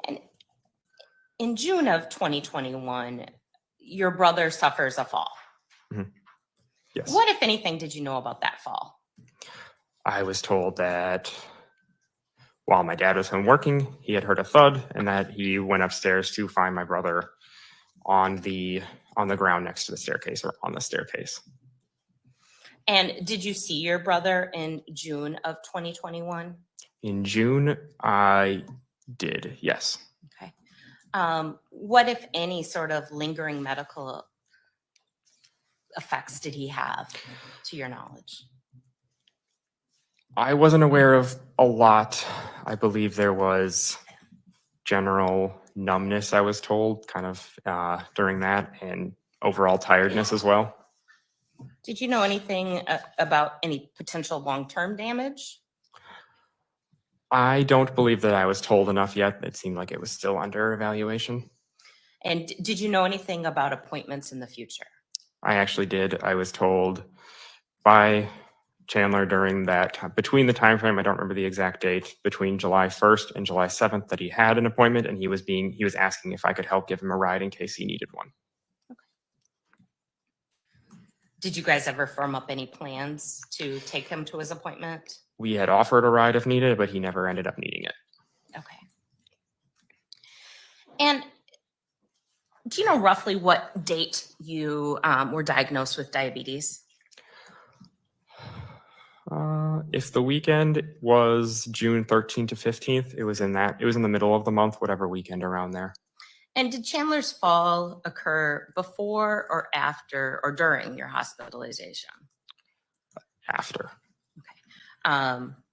And in June of 2021, your brother suffers a fall. Mm-hmm. Yes. What, if anything, did you know about that fall? I was told that while my dad was home working, he had heard a thud and that he went upstairs to find my brother on the ground next to the staircase or on the staircase. And did you see your brother in June of 2021? In June, I did, yes. Okay. What, if any, sort of lingering medical effects did he have, to your knowledge? I wasn't aware of a lot. I believe there was general numbness, I was told, kind of during that, and overall tiredness as well. Did you know anything about any potential long-term damage? I don't believe that I was told enough yet. It seemed like it was still under evaluation. And did you know anything about appointments in the future? I actually did. I was told by Chandler during that, between the time frame, I don't remember the exact date, between July 1st and July 7th, that he had an appointment, and he was asking if I could help give him a ride in case he needed one. Okay. Did you guys ever firm up any plans to take him to his appointment? We had offered a ride if needed, but he never ended up needing it. Okay. And do you know roughly what date you were diagnosed with diabetes? If the weekend was June 13th to 15th, it was in the middle of the month, whatever weekend around there. And did Chandler's fall occur before or after or during your hospitalization? After.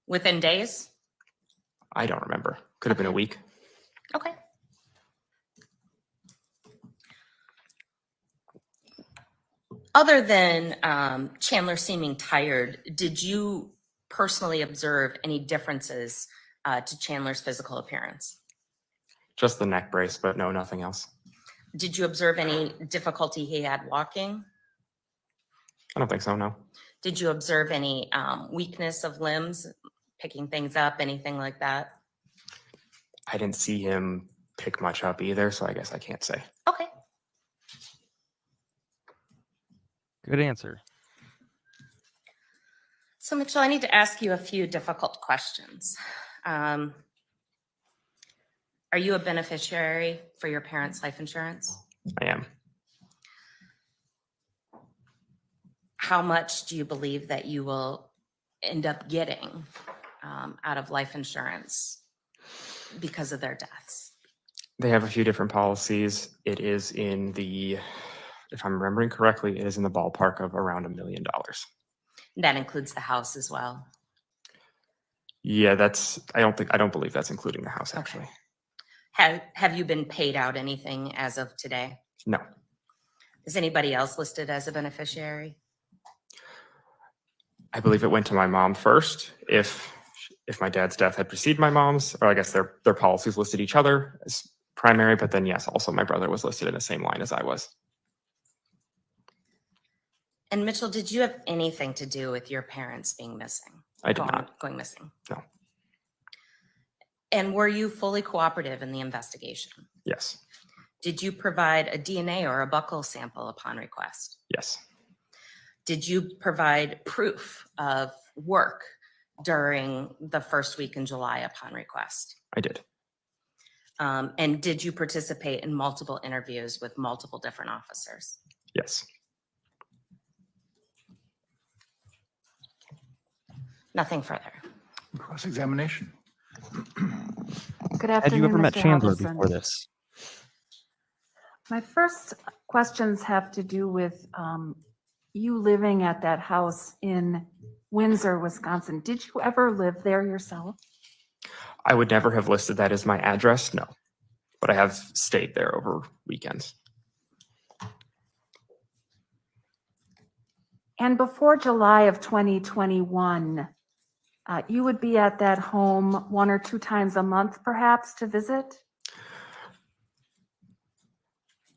Within days? I don't remember. Could have been a week. Okay. Other than Chandler seeming tired, did you personally observe any differences to Chandler's physical appearance? Just the neck brace, but no, nothing else. Did you observe any difficulty he had walking? I don't think so, no. Did you observe any weakness of limbs, picking things up, anything like that? I didn't see him pick much up either, so I guess I can't say. Okay. Good answer. So Mitchell, I need to ask you a few difficult questions. Are you a beneficiary for your parents' life insurance? I am. How much do you believe that you will end up getting out of life insurance because of their deaths? They have a few different policies. It is in the, if I'm remembering correctly, it is in the ballpark of around $1 million. That includes the house as well. Yeah, I don't believe that's including the house, actually. Have you been paid out anything as of today? No. Is anybody else listed as a beneficiary? I believe it went to my mom first. If my dad's death had preceded my mom's, or I guess their policies listed each other as primary, but then yes, also my brother was listed in the same line as I was. And Mitchell, did you have anything to do with your parents being missing? I did not. Going missing? No. And were you fully cooperative in the investigation? Yes. Did you provide a DNA or a buccal sample upon request? Yes. Did you provide proof of work during the first week in July upon request? I did. And did you participate in multiple interviews with multiple different officers? Yes. Nothing further. Cross-examination. Good afternoon, Had you ever met Mr. Chandler Halderson. before this? My first questions have to do with you living at that house in Windsor, Wisconsin. Did you ever live there yourself? I would never have listed that as my address, no. but I have stayed there over weekends. And before July of 2021, you would be at that home 1 or 2 times a month, perhaps, to visit?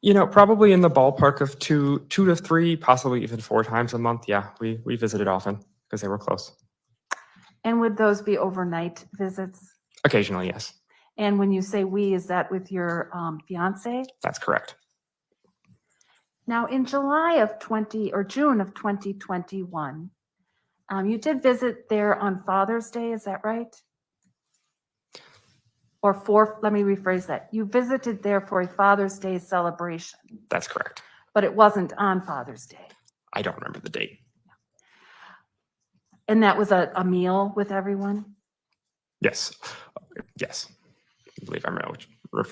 You know, probably in the ballpark of two to three, possibly even 4 times a month. Yeah, we visited often because they were close. And would those be overnight visits? Occasionally, yes. And when you say we, is that with your fiance? That's correct. Now, in July of June of 2021, you did visit there on Father's Day, is that right? Let me rephrase that. You visited there for a Father's Day celebration, That's correct. but it wasn't on Father's Day. I don't remember the date. And that was a meal with everyone? Yes. Yes. I believe I'm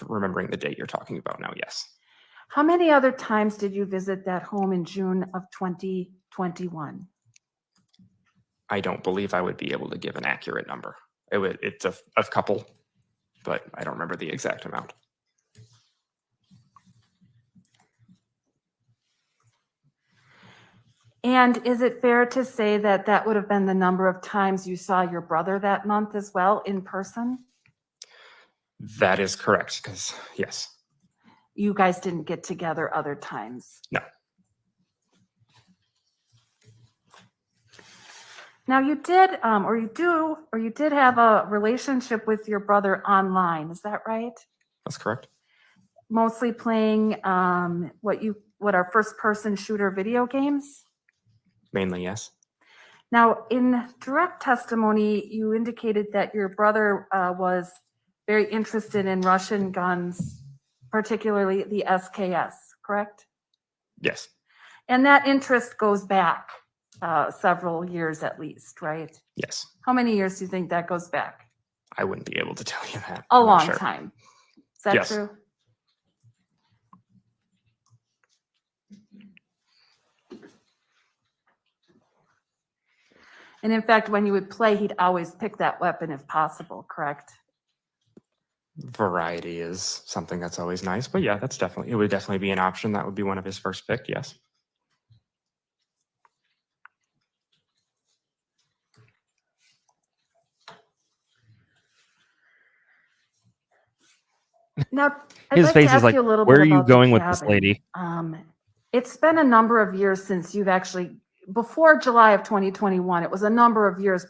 remembering the date you're talking about now. Yes. How many other times did you visit that home in June of 2021? I don't believe I would be able to give an accurate number. It's a couple, but I don't remember the exact amount. And is it fair to say that that would have been the number of times you saw your brother that month as well in person? That is correct, because yes. You guys didn't get together other times? No. Now you did, or you did have a relationship with your brother online, is that right? That's correct. Mostly playing what are first-person shooter video games? Mainly, yes. Now, in direct testimony, you indicated that your brother was very interested in Russian guns, particularly the SKS, correct? Yes. And that interest goes back several years at least, right? Yes. How many years do you think that goes back? I wouldn't be able to tell you that. A I'm not long sure. time. Is that Yes. true? And in fact, when you would play, he'd always pick that weapon if possible, correct? Variety is something that's always nice, but yeah, it would definitely be an option. That would be one of his first pick. Yes. Now, I'd His like face to is ask like, you a little where bit are you about the going with this cabin. lady? It's been a number of years since you've actually, before July of 2021, it was a number of years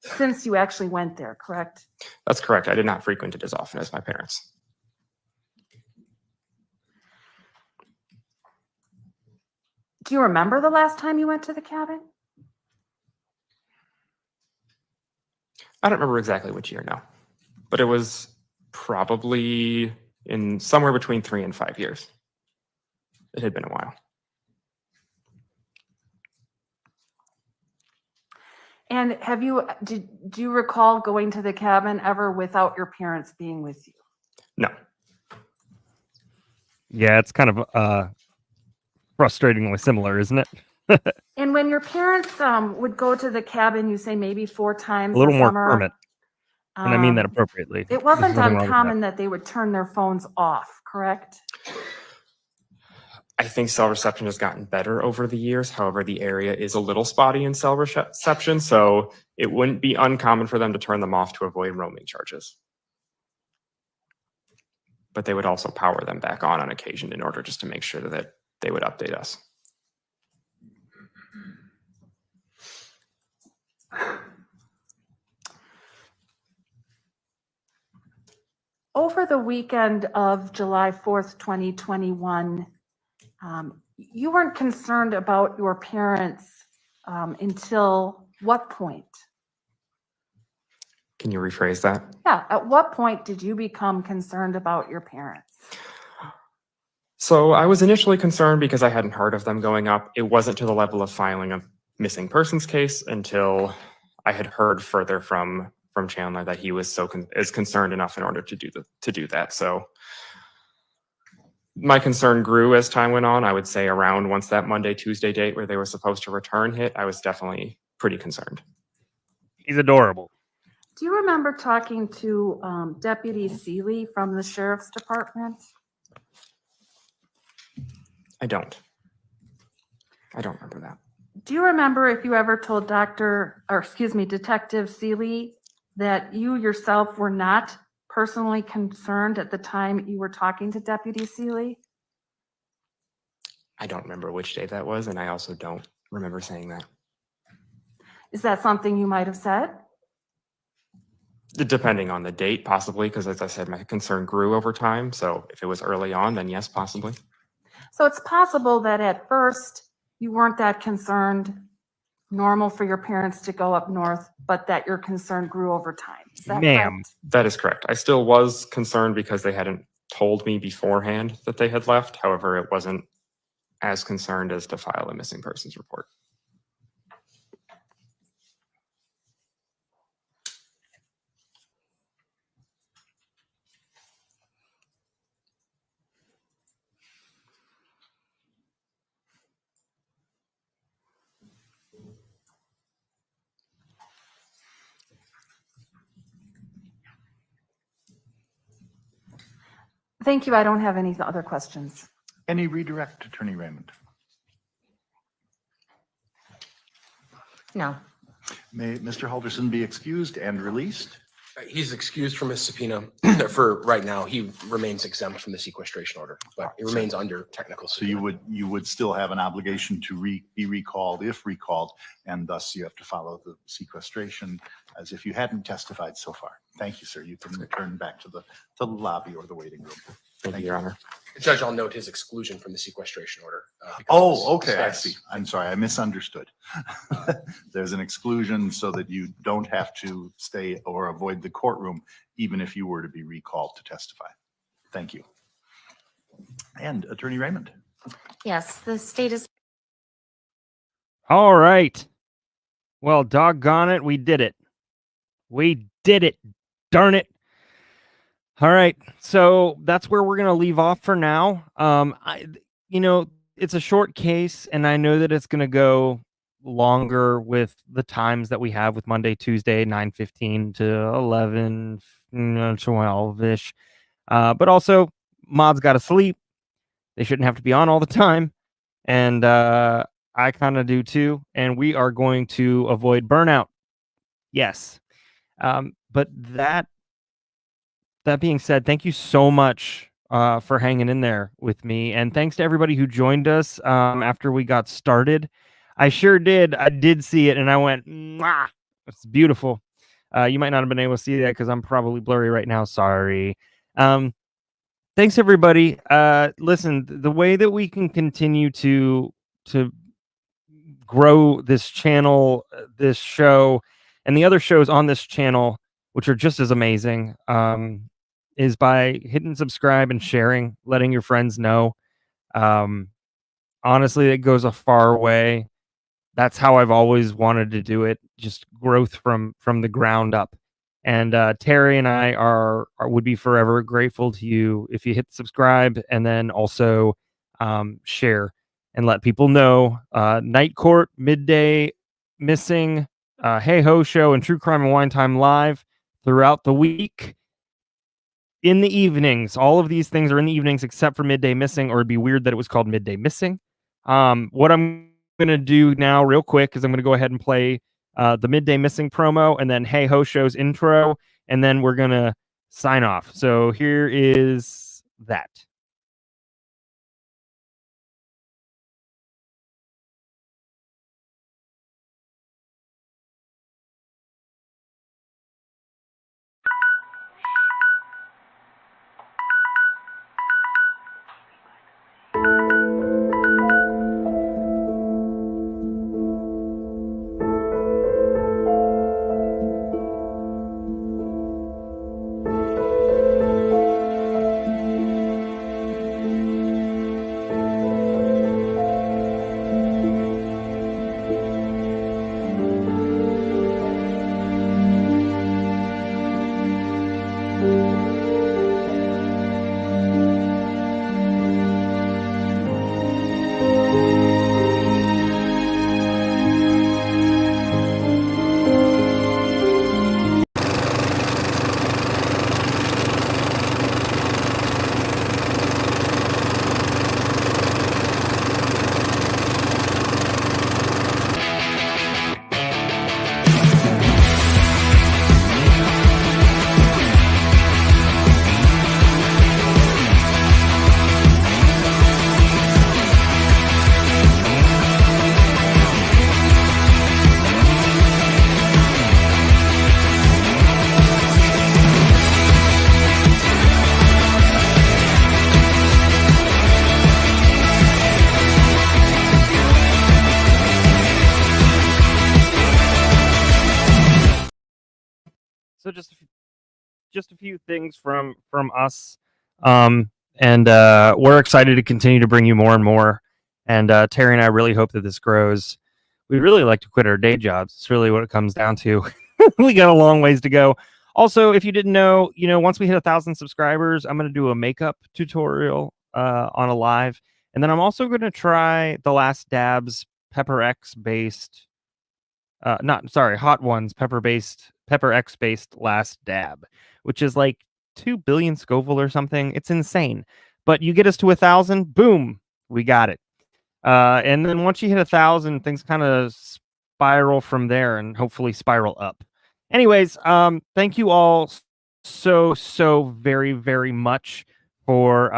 since you actually went there, correct? That's correct. I did not frequent it as often as my parents. Do you remember the last time you went to the cabin? I don't remember exactly which year now, but it was probably in somewhere between 3 and 5 years. It had been a while. And do you recall going to the cabin ever without your parents being with you? No. Yeah, it's kind of frustratingly similar, isn't it? And when your parents would go to the cabin, you say maybe 4 times A little more summer. permit. And I mean that appropriately. It There's wasn't nothing wrong with uncommon that they would turn their phones off, correct? I think cell reception has gotten better over the years. However, the area is a little spotty in cell reception, so it wouldn't be uncommon for them to turn them off to avoid roaming charges. But they would also power them back on occasion in order just to make sure that they would update us. Over the weekend of July 4th, 2021, you weren't concerned about your parents until what point? Can you rephrase that? Yeah, at what point did you become concerned about your parents? So I was initially concerned because I hadn't heard of them going up. It wasn't to the level of filing a missing persons case until I had heard further from Chandler that he was is concerned enough in order to do that. So my concern grew as time went on. I would say around once that Monday, Tuesday date where they were supposed to return hit, I was definitely pretty concerned. He's adorable. Do you remember talking to Deputy Seeley from the Sheriff's Department? I don't remember that. Do you remember if you ever told Detective Seeley that you yourself were not personally concerned at the time you were talking to Deputy Seeley? I don't remember which day that was, and I also don't remember saying that. Is that something you might have said? Depending on the date, possibly, because as I said, my concern grew over time. So if it was early on, then yes, possibly. So it's possible that at first you weren't that concerned, normal for your parents to go up north, but that your concern grew over time. Is that Ma'am. correct? That is correct. I still was concerned because they hadn't told me beforehand that they had left. However, it wasn't as concerned as to file a missing persons report. Thank you. I don't have any other questions. Any redirect, Attorney Raymond? No. May Mr. Halderson be excused and released? He's excused from his subpoena for right now. He remains exempt from the sequestration order, but it remains under technical So subpoena. you would still have an obligation to be recalled if recalled, and thus you have to follow the sequestration as if you hadn't testified so far. Thank you, sir. You can return back to the lobby or the waiting room. Thank you, Your Honor. Judge, I'll note his exclusion from the sequestration order. Oh, okay, I Yes. see. I'm sorry, I misunderstood. There's an exclusion so that you don't have to stay or avoid the courtroom, even if you were to be recalled to testify. Thank you. And Attorney Raymond. Yes, the state is. All right. Well, doggone it, we did it. We did it. Darn it. All right. So that's where we're going to leave off for now. It's a short case, and I know that it's going to go longer with the times that we have with Monday, Tuesday, 9:15 to 11, 12-ish. But also, mods got to sleep. They shouldn't have to be on all the time. And I kind of do too. And we are going to avoid burnout. Yes. But that being said, thank you so much for hanging in there with me. And thanks to everybody who joined us after we got started. I sure did. I did see it and I went, mwah! It's beautiful. You might not have been able to see that because I'm probably blurry right now. Sorry. Thanks, everybody. Listen, the way that we can continue to grow this channel, this show, and the other shows on this channel, which are just as amazing, is by hitting subscribe and sharing, letting your friends know. Honestly, it goes a far way. That's how I've always wanted to do it, just growth from the ground up. And Terry and I would be forever grateful to you if you hit subscribe and then also share and let people know. Night Court, Midday Missing, Hey Ho Show, and True Crime and Wine Time live throughout the week. In the evenings, all of these things are in the evenings except for Midday Missing, or it'd be weird that it was called Midday Missing. What I'm going to do now real quick is I'm going to go ahead and play the Midday Missing promo and then Hey Ho Show's intro, and then we're going to sign off. So here is that. just a few things from us. And we're excited to continue to bring you more and more. And Terry and I really hope that this grows. We'd really like to quit our day jobs. It's really what it comes down to. We got a long ways to go. Also, if you didn't know, once we hit 1,000 subscribers, I'm going to do a makeup tutorial on a live. And then I'm also going to try the Last Dabs Pepper X based, Hot Ones Pepper X based Last Dab, which is like 2 billion Scoville or something. It's insane. But you get us to 1,000, boom, we got it. And then once you hit 1,000, things kind of spiral from there and hopefully spiral up. Anyways, thank you all so very, very much for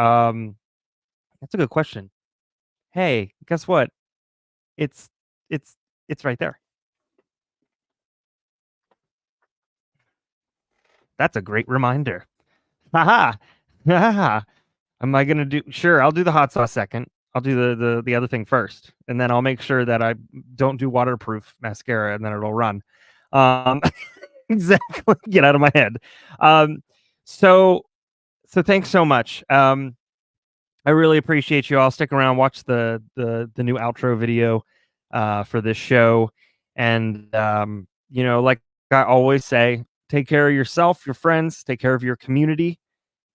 that's a good question. Hey, guess what? It's right there. That's a great reminder. Haha. Haha. Am I gonna do sure, I'll do the hot sauce second. I'll do the other thing first, and then I'll make sure that I don't do waterproof mascara and then it'll run. Exactly. Get out of my head. So thanks so much. I really appreciate you all. Stick around, watch the new outro video for this show. And like I always say, take care of yourself, your friends, take care of your community.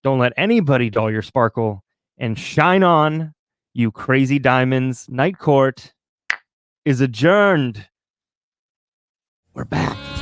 Don't let anybody dull your sparkle, and shine on, you crazy diamonds. Night Court is adjourned. We're back.